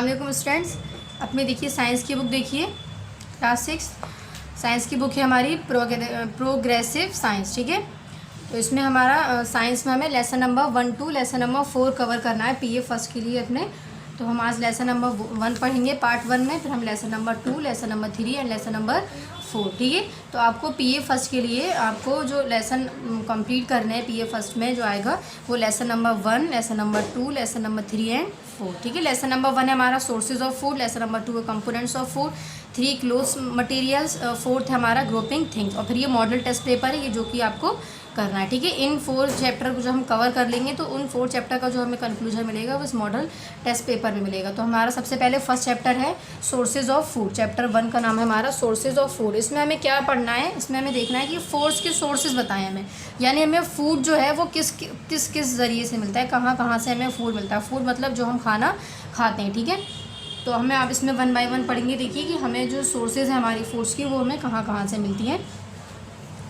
अस्सलाम वालेकुम स्टूडेंट्स। अपनी देखिए साइंस की बुक देखिए, क्लास 6 साइंस की बुक है हमारी प्रोग्रेसिव साइंस। ठीक है, तो इसमें हमारा साइंस में हमें lesson number 1 to lesson number 4 cover करना है पीए फर्स्ट के लिए अपने। तो हम आज लेसन नंबर 1 पढ़ेंगे पार्ट 1 में, फिर हम lesson number 2, lesson number 3 and lesson number 4। ठीक है, तो आपको पीए फर्स्ट के लिए आपको जो लेसन कंप्लीट करने हैं पीए फर्स्ट में जो आएगा वो lesson number 1, lesson number 2, lesson number 3 and 4। ठीक है, लेसन नंबर 1 है हमारा sources of food, lesson number 2 है components of food, 3 close materials, 4th है हमारा ग्रुपिंग थिंग्स, और फिर ये मॉडल टेस्ट पेपर है ये जो कि आपको करना है। ठीक है, इन 4 चैप्टर को जो हम कवर कर लेंगे तो उन 4 चैप्टर का जो हमें कंक्लूजन मिलेगा वो इस मॉडल टेस्ट पेपर में मिलेगा। तो हमारा सबसे पहले फर्स्ट चैप्टर है सोर्सेज ऑफ फूड। चैप्टर 1 का नाम है हमारा सोर्सेज ऑफ फूड। इसमें हमें क्या पढ़ना है, इसमें हमें देखना है कि फूड्स के सोर्सेज बताएं हमें, यानी हमें फूड जो है वो किस किस ज़रिए से मिलता है, कहाँ कहाँ से हमें फूड मिलता है। फूड मतलब जो हम खाना खाते हैं। ठीक है, तो हमें आप इसमें 1 by 1 पढ़ेंगे। देखिए कि हमें जो सोर्सेज हैं हमारी फूड्स की वो हमें कहाँ कहाँ से मिलती हैं।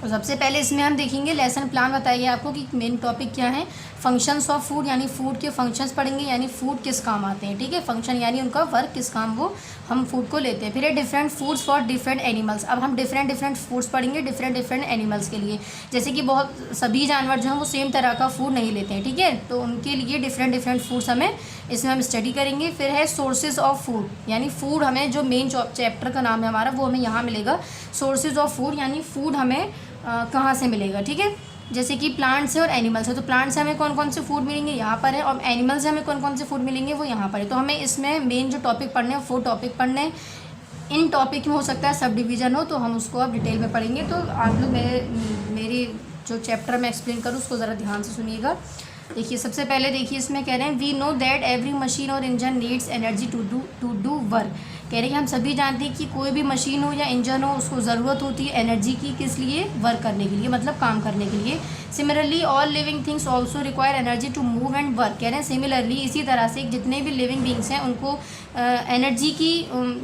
तो सबसे पहले इसमें हम देखेंगे लेसन प्लान बताइए आपको कि मेन टॉपिक क्या है। फंक्शंस ऑफ फूड यानी फूड के फंक्शंस पढ़ेंगे, यानी फूड किस काम आते हैं। ठीक है, फंक्शन यानी उनका वर्क किस काम वो हम फूड को लेते हैं। फिर है different foods for different animals. अब हम डिफरेंट फूड्स पढ़ेंगे डिफरेंट एनिमल्स के लिए, जैसे कि बहुत सभी जानवर जो हैं वो सेम तरह का फूड नहीं लेते हैं। ठीक है, तो उनके लिए डिफरेंट फूड्स हमें इसमें हम स्टडी करेंगे। फिर है सोर्सेज ऑफ फूड, यानी फूड हमें जो मेन चैप्टर का नाम है हमारा वो हमें यहाँ मिलेगा सोर्सेज ऑफ फूड, यानी फूड हमें कहाँ से मिलेगा। ठीक है, जैसे कि प्लांट्स है और एनिमल्स है, तो प्लांट्स से हमें कौन कौन से फूड मिलेंगे यहाँ पर है, और एनिमल्स से हमें कौन कौन से फूड मिलेंगे वो यहाँ पर है। तो हमें इसमें मेन जो टॉपिक पढ़ने हैं 4 टॉपिक पढ़ने हैं। इन टॉपिक में हो सकता है सब डिवीज़न हो, तो हम उसको अब डिटेल में पढ़ेंगे। तो आप लोग मेरी जो चैप्टर में एक्सप्लेन करूँ उसको ज़रा ध्यान से सुनिएगा। देखिए सबसे पहले देखिए इसमें कह रहे हैं we know that every machine और engine needs energy to do work. कह रहे हैं कि हम सभी जानते हैं कि कोई भी मशीन हो या इंजन हो उसको ज़रूरत होती है एनर्जी की, किस लिए, वर्क करने के लिए, मतलब काम करने के लिए। Similarly all living things also require energy to move and work. कह रहे हैं सिमिलरली इसी तरह से जितने भी लिविंग बींग्स हैं उनको एनर्जी की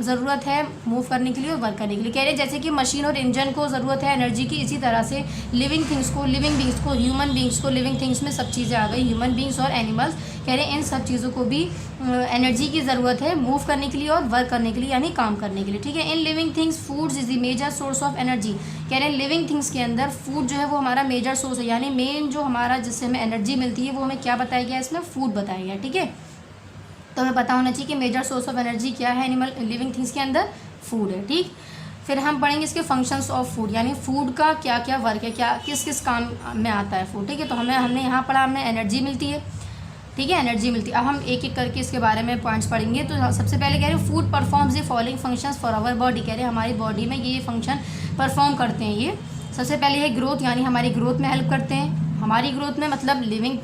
ज़रूरत है मूव करने के लिए और वर्क करने के लिए। कह रहे हैं जैसे कि मशीन और इंजन को ज़रूरत है एनर्जी की, इसी तरह से लिविंग बींग्स को ह्यूमन बींग्स को, लिविंग थिंग्स में सब चीज़ें आ गई, ह्यूमन बींग्स और एनिमल्स। कह रहे हैं इन सब चीज़ों को भी एनर्जी की ज़रूरत है मूव करने के लिए और वर्क करने के लिए, यानी काम करने के लिए। ठीक है, in living things foods is the major source of energy. कह रहे हैं लिविंग थिंग्स के अंदर फूड जो है वो हमारा मेजर सोर्स है, यानी मेन जो हमारा जिससे हमें एनर्जी मिलती है वो हमें क्या बताया गया है, इसमें फूड बताया गया। ठीक है, तो हमें पता होना चाहिए कि मेजर सोर्स ऑफ एनर्जी क्या है एनिमल लिविंग थिंग्स के अंदर, फूड है। ठीक, फिर हम पढ़ेंगे इसके फंक्शंस ऑफ फूड, यानी फूड का क्या क्या वर्क है, क्या किस किस काम में आता है फूड। ठीक है, तो हमने यहाँ पढ़ा हमें एनर्जी मिलती है। ठीक है, एनर्जी मिलती है। अब हम एक एक करके इसके बारे में पॉइंट्स पढ़ेंगे। तो सबसे पहले कह रहे हैं food performs the following functions for our body. कह रहे हैं हमारी बॉडी में ये फंक्शन परफॉर्म करते हैं। ये सबसे पहले है ग्रोथ, यानी हमारी ग्रोथ में हेल्प करते हैं। हमारी ग्रोथ में मतलब लिविंग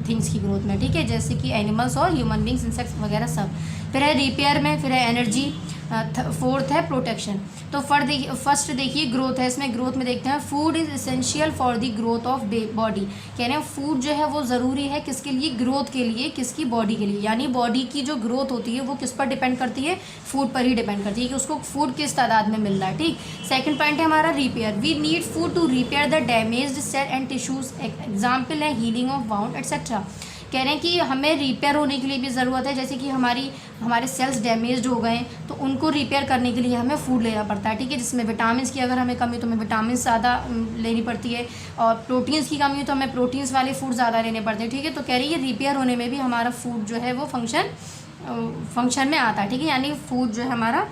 थिंग्स की ग्रोथ में। ठीक है, जैसे कि एनिमल्स और ह्यूमन बींग्स, इंसेक्ट्स वगैरह सब। फिर है रिपेयर में, फिर है एनर्जी, 4th है प्रोटेक्शन। तो फर्स्ट देखिए ग्रोथ है, इसमें ग्रोथ में देखते हैं food is essential for the growth of body. कह रहे हैं फूड जो है वो ज़रूरी है किसके लिए, ग्रोथ के लिए, किसकी, बॉडी के लिए। यानी बॉडी की जो ग्रोथ होती है वो किस पर डिपेंड करती है, फूड पर ही डिपेंड करती है कि उसको फूड किस तादाद में मिल रहा है। ठीक, सेकंड पॉइंट है हमारा repair. We need food to repair the damaged cell and tissues. Example है हीलिंग ऑफ वाउंड एट्सेट्रा। कह रहे हैं कि हमें रिपेयर होने के लिए भी ज़रूरत है, जैसे कि हमारे सेल्स डैमेज्ड हो गए तो उनको रिपेयर करने के लिए हमें फूड लेना पड़ता है। ठीक है, जिसमें विटामिन की अगर हमें कमी तो हमें विटामिन ज़्यादा लेनी पड़ती है, और प्रोटीन्स की कमी हो तो हमें प्रोटीन्स वाले फूड ज़्यादा लेने पड़ते हैं। ठीक है, तो कह रही है रिपेयर होने में भी हमारा फूड जो है वो फंक्शन में आता है। ठीक है, यानी फूड जो है हमारा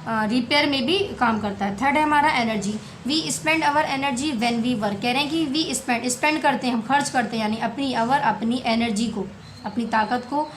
रिपेयर में भी काम करता है। थर्ड है हमारा energy. We spend our energy when we work. कह रहे हैं कि वी स्पेंड करते हैं, हम खर्च करते हैं, यानी अपनी एनर्जी को, अपनी ताकत को,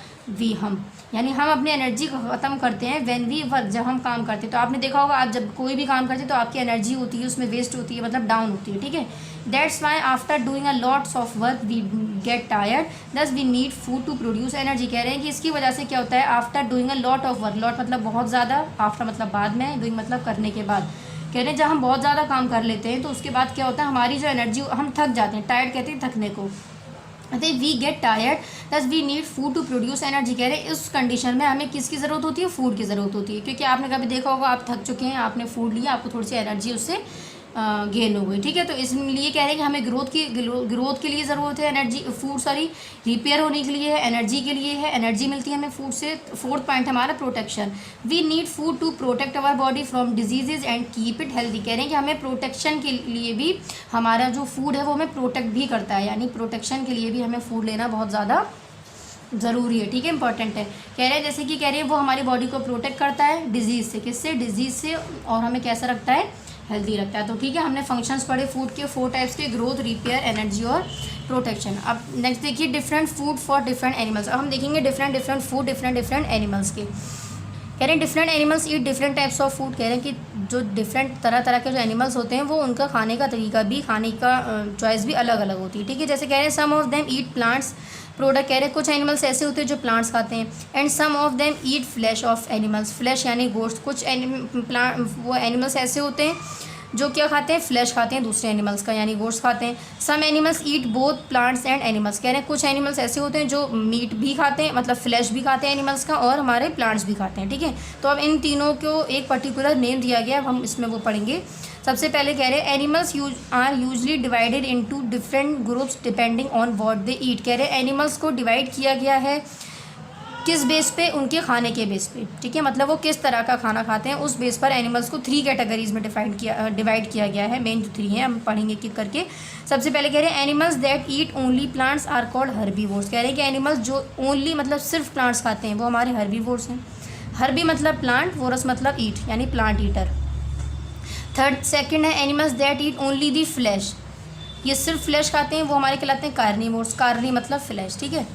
हम यानी हम अपनी एनर्जी को ख़त्म करते हैं व्हेन वी वर्क, जब हम काम करते हैं। तो आपने देखा होगा आप जब कोई भी काम करते हैं तो आपकी एनर्जी होती है उसमें वेस्ट होती है, मतलब डाउन होती है। ठीक है, that's why after doing a lots of work we get tired, thus we need food to produce energy. कह रहे हैं कि इसकी वजह से क्या होता है, after doing a lot of work, lot मतलब बहुत ज़्यादा, आफ्टर मतलब बाद में, डूइंग मतलब करने के बाद। कह रहे हैं जब हम बहुत ज़्यादा काम कर लेते हैं तो उसके बाद क्या होता है, हमारी जो एनर्जी, हम थक जाते हैं, टायर्ड कहते हैं थकने को, we get tired, thus we need food to produce energy. कह रहे हैं इस कंडीशन में हमें किसकी ज़रूरत होती है, फूड की ज़रूरत होती है, क्योंकि आपने कभी देखा होगा आप थक चुके हैं, आपने फूड लिया, आपको थोड़ी सी एनर्जी उससे गेन हो गई, ठीक है। तो इसलिए कह रहे हैं कि हमें ग्रोथ के लिए ज़रूरत है एनर्जी, फूड सॉरी रिपेयर होने के लिए है, एनर्जी के लिए है, एनर्जी मिलती है हमें फूड से। फोर्थ पॉइंट हमारा protection, we need food to protect our body from diseases and keep it healthy. कह रहे हैं कि हमें प्रोटेक्शन के लिए भी हमारा जो फूड है वो हमें प्रोटेक्ट भी करता है, यानी प्रोटेक्शन के लिए भी हमें फूड लेना बहुत ज़्यादा ज़रूरी है, ठीक है, इंपॉर्टेंट है। कह रहे हैं जैसे कि कह रहे हैं वो हमारी बॉडी को प्रोटेक्ट करता है डिजीज़ से, किससे, डिजीज़ से, और हमें कैसा रखता है, हेल्दी रखता है। तो ठीक है, हमने फंक्शंस पढ़े फूड के 4 टाइप्स के, ग्रोथ, रिपेयर, एनर्जी और प्रोटेक्शन। अब नेक्स्ट देखिए different food for different animals. अब हम देखेंगे डिफरेंट फूड डिफरेंट एनिमल्स के। कह रहे हैं different animals eat different types of food. कह रहे हैं कि जो डिफरेंट तरह के जो एनिमल्स होते हैं वो उनका खाने का तरीका भी, खाने का चॉइस भी अलग अलग होती है, ठीक है। जैसे कह रहे हैं some of them eat plants product. कह रहे हैं कुछ एनिमल्स ऐसे होते हैं जो प्लांट्स खाते हैं, and some of them eat flesh of animals. Flesh यानी गोश्त। कुछ वो एनिमल्स ऐसे होते हैं जो क्या खाते हैं, फ्लैश खाते हैं दूसरे एनिमल्स का, यानी गोश्त खाते हैं। Some animals eat both plants and animals. कह रहे हैं कुछ एनिमल्स ऐसे होते हैं जो मीट भी खाते हैं, मतलब फ्लैश भी खाते हैं एनिमल्स का, और हमारे प्लांट्स भी खाते हैं, ठीक है। तो अब इन तीनों को एक पर्टिकुलर नेम दिया गया है, हम इसमें वो पढ़ेंगे। सबसे पहले कह रहे हैं animals are usually divided into different groups depending on what they eat. कह रहे हैं एनिमल्स को डिवाइड किया गया है किस बेस पे, उनके खाने के बेस पे, ठीक है। मतलब वो किस तरह का खाना खाते हैं उस बेस पर एनिमल्स को 3 कैटेगरीज में डिवाइड किया गया है। मेन जो 3 हैं हम पढ़ेंगे एक एक करके। सबसे पहले कह रहे हैं animals that eat only plants are called herbivores. कह रहे हैं कि एनिमल्स जो ओनली मतलब सिर्फ प्लांट्स खाते हैं वो हमारे हर्बीवोर्स हैं। हर्बी मतलब प्लांट, वोरस मतलब ईट, यानी प्लांट ईटर। सेकंड है animals that eat only the flash. ये सिर्फ फ्लैश खाते हैं वो हमारे कहलाते हैं कार्निवोर्स। कार्नी मतलब फ्लैश, ठीक है।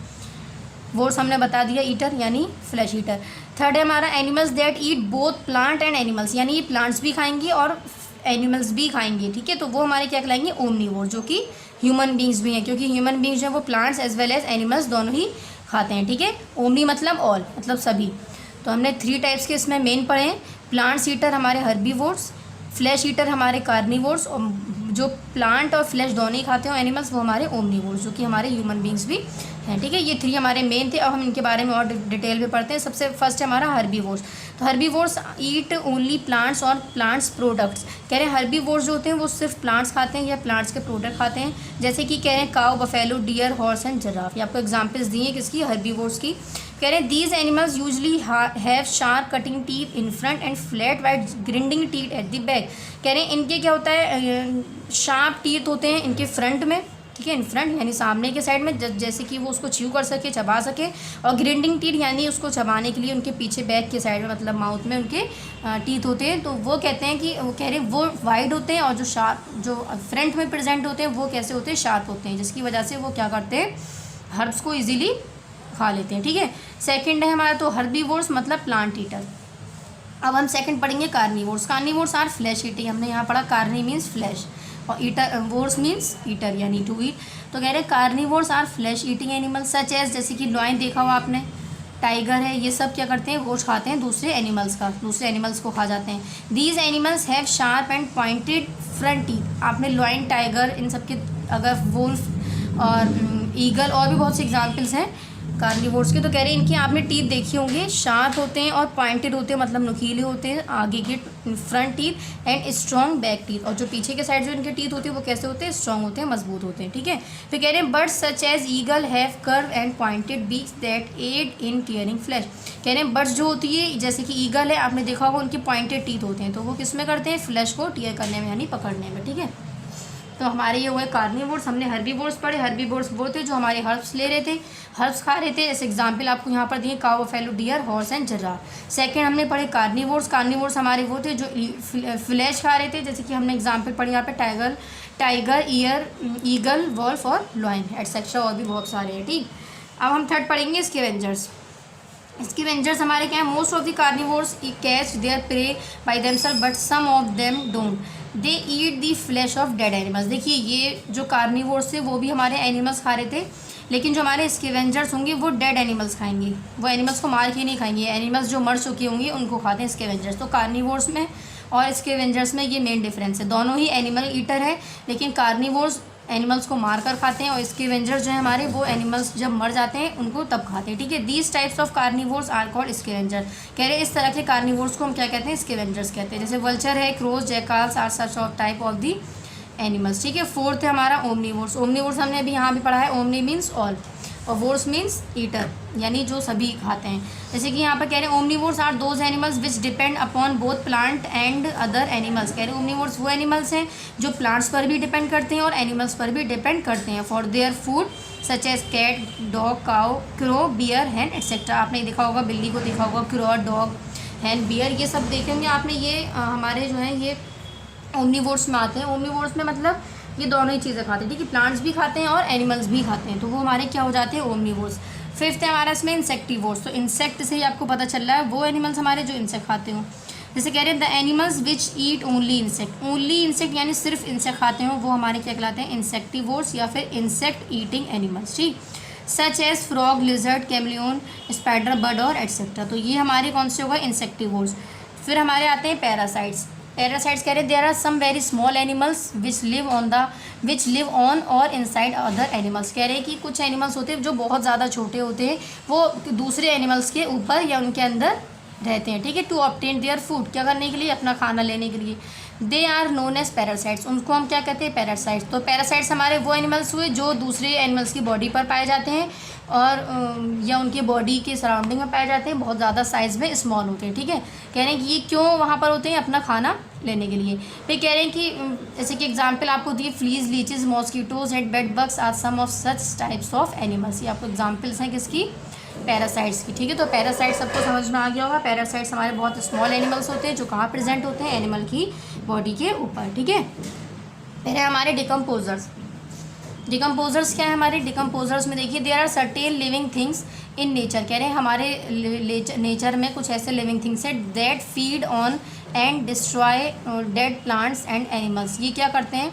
वोर्स हमने बता दिया, ईटर यानी फ्लैश ईटर। थर्ड है हमारा animals that eat both plant and animals, यानी ये प्लांट्स भी खाएंगे और एनिमल्स भी खाएंगे, ठीक है। तो वो हमारे क्या कहलाएंगे, ओमनीवोर, जो कि ह्यूमन बींग्स भी हैं, क्योंकि ह्यूमन बींग्स जो है वो plants as well as animals दोनों ही खाते हैं, ठीक है। ओमनी मतलब ऑल, मतलब सभी। तो हमने 3 टाइप्स के इसमें मेन पढ़े हैं। प्लांट्स ईटर हमारे हर्बीवोर्स, फ्लैश ईटर हमारे कार्निवोर्स, और जो प्लांट और फ्लैश दोनों ही खाते हो एनिमल्स वो हमारे ओमनीवोर्स, जो कि हमारे ह्यूमन बींग्स भी हैं, ठीक है। ये 3 हमारे मेन थे। अब हम इनके बारे में और डिटेल में पढ़ते हैं। सबसे फर्स्ट है हमारा हर्बीवोर्स। तो हर्बीवोर्स ईट ओनली प्लांट्स और प्लांट्स प्रोडक्ट्स। कह रहे हैं हर्बीवोर्स जो होते हैं वो सिर्फ प्लांट्स खाते हैं या प्लांट्स के प्रोडक्ट खाते हैं। जैसे कि कह रहे हैं cow, buffalo, deer, horse and giraffe. ये आपको एग्जाम्पल्स दिए किसकी, हर्बीवोर्स की। कह रहे हैं these animals usually have sharp cutting teeth in front end flat wide grinding teeth at the back. कह रहे हैं इनके क्या होता है, शार्प टीथ होते हैं इनके फ्रंट में, ठीक है, इन फ्रंट यानी सामने के साइड में, जैसे कि वो उसको च्यू कर सके, चबा सके। और ग्रिंडिंग टीथ यानी उसको चबाने के लिए उनके पीछे बैक के साइड में, मतलब माउथ में उनके टीथ होते हैं। तो वो कहते हैं कि वो कह रहे हैं वो वाइड होते हैं, और जो शार्प जो फ्रंट में प्रेजेंट होते हैं वो कैसे होते हैं, शार्प होते हैं, जिसकी वजह से वो क्या करते हैं, हर्ब्स को ईजिली खा लेते हैं, ठीक है। सेकंड है हमारा तो हर्बीवोर्स मतलब प्लांट ईटर। अब हम सेकंड पढ़ेंगे carnivores. Carnivores are flesh eating. हमने यहाँ पढ़ा कार्नी मीन्स फ्लैश और ईटर, वोर्स मीन्स ईटर यानी टू ईट। तो कह रहे हैं carnivores are flesh eating animals such as, जैसे कि लॉयन देखा हुआ आपने, टाइगर है, ये सब क्या करते हैं, गोश्त खाते हैं दूसरे एनिमल्स का, दूसरे एनिमल्स को खा जाते हैं। These animals have sharp and pointed front teeth. आपने लॉयन, टाइगर, इन सब के, अगर वुल्फ और ईगल और भी बहुत से एग्जाम्पल्स हैं कार्निवोर्स के। तो कह रहे हैं इनकी आपने टीथ देखी होंगे, शार्प होते हैं और पॉइंटेड होते हैं, मतलब नुकीले होते हैं आगे के front teeth, and strong back teeth. और जो पीछे के साइड जो इनके टीथ होते हैं वो कैसे होते हैं, स्ट्रॉन्ग होते हैं, मजबूत होते हैं, ठीक है। फिर कह रहे हैं birds such as eagle have curve and pointed beaks that aid in tearing flesh. कह रहे हैं बर्ड्स जो होती है, जैसे कि ईगल है, आपने देखा होगा उनके पॉइंटेड टीथ होते हैं, तो वो किस में करते हैं, फ्लैश को टियर करने में यानी पकड़ने में, ठीक है। तो हमारे ये हुए कार्निवोर्स। हमने हर्बीवोर्स पढ़े। हर्बीवोर्स वो थे जो हमारे हर्ब्स ले रहे थे, हर्ब्स खा रहे थे। जैसे एग्जांपल आपको यहाँ पर दिए cow, buffalo, deer, horse and giraffe. Second हमने पढ़े कार्निवोर्स। कार्निवोर्स हमारे वो थे जो फ्लैश खा रहे थे, जैसे कि हमने एग्जांपल पढ़े यहाँ पे टाइगर, ईगल, वॉल्फ और लॉयन एटसेट्रा, और भी बहुत सारे हैं, ठीक। अब हम थर्ड पढ़ेंगे स्कैवेंजर्स। स्कैवेंजर्स हमारे क्या है, most of the carnivores catch their prey by themselves but some of them don't, they eat the flesh of dead animals. देखिए ये जो कार्निवोर्स थे वो भी हमारे एनिमल्स खा रहे थे, लेकिन जो हमारे स्कैवेंजर्स होंगे वो डेड एनिमल्स खाएंगे, वो एनिमल्स को मार के नहीं खाएंगे। एनिमल्स जो मर चुके होंगे उनको खाते हैं स्कैवेंजर्स। तो कार्निवोर्स में और स्कैवेंजर्स में ये मेन डिफरेंस है। दोनों ही एनिमल ईटर है, लेकिन कार्निवोर्स एनिमल्स को मार कर खाते हैं, और स्कैवेंजर्स जो है हमारे वो एनिमल्स जब मर जाते हैं उनको तब खाते हैं, ठीक है। These types of carnivores are called scavenger. कह रहे हैं इस तरह के कार्निवोर्स को हम क्या कहते हैं, स्कैवेंजर्स कहते हैं। जैसे वल्चर है, crows, jackals are such of type of the animals, ठीक है। फोर्थ है हमारा ओमनीवोर्स। ओमनीवोर्स हमने अभी यहाँ भी पढ़ा है, ओमनी मीन्स ऑल और वोर्स मीन्स ईटर, यानी जो सभी खाते हैं। जैसे कि यहाँ पर कह रहे हैं omnivores are those animals which depend upon both plant and other animals. कह रहे हैं ओमनीवोर्स वो एनिमल्स हैं जो प्लांट्स पर भी डिपेंड करते हैं और एनिमल्स पर भी डिपेंड करते हैं for their food such as cat, dog, cow, crow, bear, hen etcetera. आपने देखा होगा, बिल्ली को देखा होगा, क्रो, डॉग, हैन, बियर, ये सब देखे होंगे आपने। ये हमारे जो है ये ओमनीवोर्स में आते हैं। ओमनीवोर्स में मतलब ये दोनों ही चीज़ें खाते हैं, ठीक है, प्लांट्स भी खाते हैं और एनिमल्स भी खाते हैं, तो वो हमारे क्या हो जाते हैं, ओमनीवोर्स। फिफ्थ है हमारा इसमें इंसेक्टिवोर्स। तो इंसेक्ट से ही आपको पता चल रहा है वो एनिमल्स हमारे जो इंसेक्ट खाते हो। जैसे कह रहे हैं the animals which eat only insect, only insect यानी सिर्फ इंसेक्ट खाते हो, वो हमारे क्या कहलाते हैं, इंसेक्टिवोर्स या फिर इंसेक्ट ईटिंग एनिमल्स, ठीक। Such as frog, lizard, chameleon, spider, bird और एट्सेट्रा। तो ये हमारे कौन से होगा, इंसेक्टिवोर्स। फिर हमारे आते हैं पैरासाइट्स। पैरासाइट्स कह रहे हैं there are some very small animals which live on or inside other animals. कह रहे हैं कि कुछ एनिमल्स होते हैं जो बहुत ज़्यादा छोटे होते हैं, वो दूसरे एनिमल्स के ऊपर या उनके अंदर रहते हैं, ठीक है। टू ऑब्टेन देयर फूड, क्या करने के लिए, अपना खाना लेने के लिए। They are known as parasites, उनको हम क्या कहते हैं, पैरासाइट्स। तो पैरासाइट्स हमारे वो एनिमल्स हुए जो दूसरे एनिमल्स की बॉडी पर पाए जाते हैं और या उनके बॉडी के सराउंडिंग में पाए जाते हैं, बहुत ज़्यादा साइज़ में स्मॉल होते हैं, ठीक है। कह रहे हैं कि ये क्यों वहाँ पर होते हैं, अपना खाना लेने के लिए। फिर कह रहे हैं कि जैसे कि एग्जाम्पल आपको दिए, fleas, leeches, mosquitoes and bed bugs are some of such types of animals. ये आपको एग्जाम्पल्स हैं किसकी, पैरासाइट्स की, ठीक है। तो पैरासाइट्स सबको समझ में आ गया होगा। पैरासाइट्स हमारे बहुत स्मॉल एनिमल्स होते हैं जो कहाँ प्रेजेंट होते हैं, एनिमल की बॉडी के ऊपर, ठीक है। फिर है हमारे डिकम्पोजर्स। डिकम्पोजर्स क्या है हमारे, डिकम्पोजर्स में देखिए there are certain living things in nature. कह रहे हैं हमारे नेचर में कुछ ऐसे लिविंग थिंग्स है that feed on and destroy dead plants and animals. ये क्या करते हैं,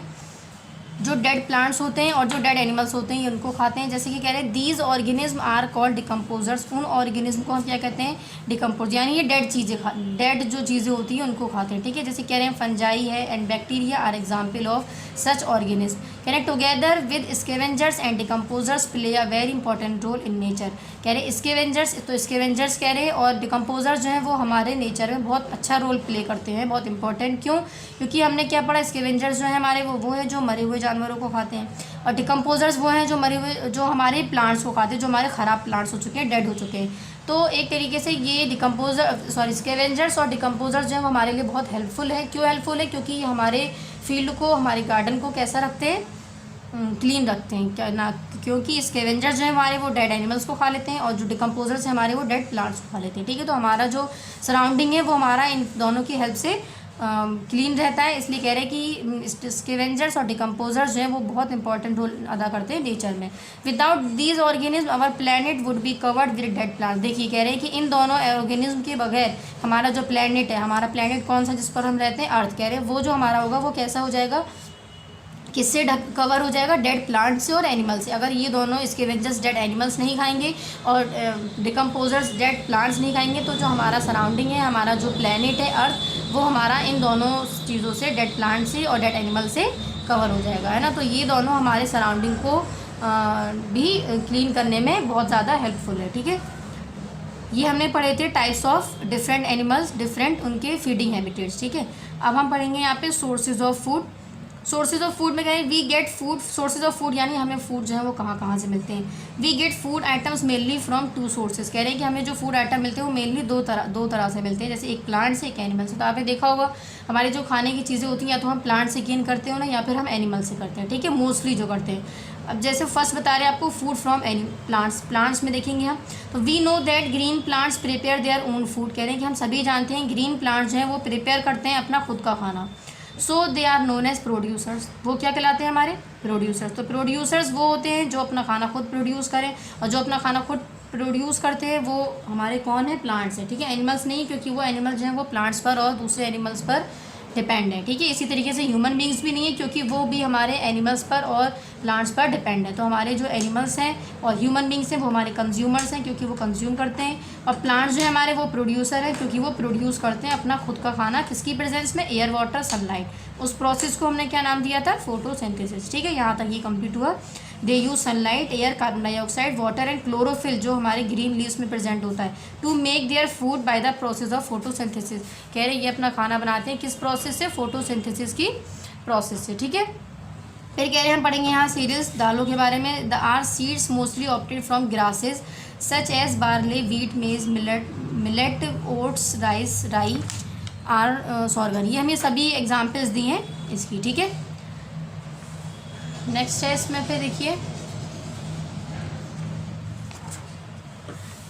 जो डेड प्लांट्स होते हैं और जो डेड एनिमल्स होते हैं ये उनको खाते हैं। जैसे कि कह रहे हैं these organism are called decomposers. उन ऑर्गेनिज्म को हम क्या कहते हैं, डिकम्पोज, यानी ये डेड चीज़ें डेड जो चीज़ें होती हैं उनको खाते हैं, ठीक है। जैसे कह रहे हैं फंजाई है and bacteria are example of such organism. कह रहे हैं together with scavengers and decomposers play a very important role in nature. कह रहे हैं स्कैवेंजर्स, तो स्कैवेंजर्स कह रहे हैं और डिकम्पोजर्स जो हैं वो हमारे नेचर में बहुत अच्छा रोल प्ले करते हैं, बहुत इंपॉर्टेंट। क्यों, क्योंकि हमने क्या पढ़ा, स्कैवेंजर्स जो है हमारे वो है जो मरे हुए जानवरों को खाते हैं, और डिकम्पोजर्स वो हैं जो मरे हुए, जो हमारे प्लांट्स को खाते हैं, जो हमारे ख़राब प्लांट्स हो चुके हैं, डेड हो चुके हैं। तो एक तरीके से ये स्कैवेंजर्स और डिकम्पोजर्स जो है वो हमारे लिए बहुत हेल्पफुल है। क्यों हेल्पफुल है, क्योंकि ये हमारे फील्ड को, हमारे गार्डन को कैसा रखते हैं, क्लीन रखते हैं, क्या ना, क्योंकि स्कैवेंजर्स जो है हमारे वो डेड एनिमल्स को खा लेते हैं और जो डिकम्पोजर्स हैं हमारे वो डेड प्लांट्स को खा लेते हैं, ठीक है। तो हमारा जो सराउंडिंग है वो हमारा इन दोनों की हेल्प से क्लीन रहता है। इसलिए कह रहे हैं कि स्कैवेंजर्स और डिकम्पोजर्स जो है वो बहुत इंपॉर्टेंट रोल अदा करते हैं नेचर में। Without these organism our planet would be covered with dead plant. देखिए कह रहे हैं कि इन दोनों ऑर्गेनिज्म के बगैर हमारा जो प्लैनेट है, हमारा प्लैनेट कौन सा जिस पर हम रहते हैं, अर्थ, कह रहे हैं वो जो हमारा होगा वो कैसा हो जाएगा, किससे कवर हो जाएगा, डेड प्लांट से और एनिमल से। अगर ये दोनों स्कैवेंजर्स डेड एनिमल्स नहीं खाएंगे और डिकम्पोजर्स डेड प्लांट्स नहीं खाएंगे तो जो हमारा सराउंडिंग है, हमारा जो प्लैनेट है अर्थ, वो हमारा इन दोनों चीज़ों से, डेड प्लांट से और डेड एनिमल से कवर हो जाएगा, है ना। तो ये दोनों हमारे सराउंडिंग को भी क्लीन करने में बहुत ज़्यादा हेल्पफुल है, ठीक है। ये हमने पढ़े थे types of different animals, different उनके फीडिंग हैबिटेट्स, ठीक है। अब हम पढ़ेंगे यहाँ पे sources of food. Sources of food में कहें we get food, sources of food यानी हमें फूड जो है वो कहाँ कहाँ से मिलते हैं। We get food items mainly from two sources. कह रहे हैं कि हमें जो फूड आइटम मिलते हैं वो मेनली दो तरह से मिलते हैं, जैसे एक प्लांट से, एक एनिमल से। तो आपने देखा होगा हमारे जो खाने की चीज़ें होती हैं या तो हम प्लांट से गेन करते हो ना, या फिर हम एनिमल से करते हैं, ठीक है, मोस्टली जो करते हैं। अब जैसे फर्स्ट बता रहे हैं आपको फूड फ्रॉम प्लांट्स में देखेंगे हम, तो we know that green plants prepare their own food. कह रहे हैं कि हम सभी जानते हैं ग्रीन प्लांट्स जो हैं वो प्रिपेयर करते हैं अपना खुद का खाना। So they are known as producers. वो क्या कहलाते हैं हमारे, प्रोड्यूसर्स। तो प्रोड्यूसर्स वो होते हैं जो अपना खाना खुद प्रोड्यूस करें, और जो अपना खाना खुद प्रोड्यूस करते हैं वो हमारे कौन है, प्लांट्स है, ठीक है, एनिमल्स नहीं, क्योंकि वो एनिमल्स जो हैं वो प्लांट्स पर और दूसरे एनिमल्स पर डिपेंड है, ठीक है। इसी तरीके से ह्यूमन बींग्स भी नहीं है, क्योंकि वो भी हमारे एनिमल्स पर और प्लांट्स पर डिपेंड है। तो हमारे जो एनिमल्स हैं और ह्यूमन बींग्स हैं वो हमारे कंज्यूमर्स हैं, क्योंकि वो कंज्यूम करते हैं, और प्लांट्स जो है हमारे वो प्रोड्यूसर हैं, क्योंकि वो प्रोड्यूस करते हैं अपना खुद का खाना, किसकी प्रेजेंस में, एयर वाटर सनलाइट। उस प्रोसेस को हमने क्या नाम दिया था, फोटोसिंथेसिस, ठीक है। यहाँ तक ये कंप्लीट हुआ। They use sunlight, air, carbon dioxide, water and chlorophyll जो हमारे ग्रीन लीव्स में प्रेजेंट होता है, to make their food by the process of photosynthesis. कह रहे ये अपना खाना बनाते हैं किस प्रोसेस से, फोटोसिंथेसिस की प्रोसेस से, ठीक है। फिर कह रहे हैं हम पढ़ेंगे यहाँ सीरियल्स, दालों के बारे में। The are seeds mostly opted from grasses such as barley, wheat, maize, millet, oats, rice, rye, or sorghum. ये हमें सभी एग्जाम्पल्स दी हैं इसकी, ठीक है। नेक्स्ट है इसमें फिर देखिए,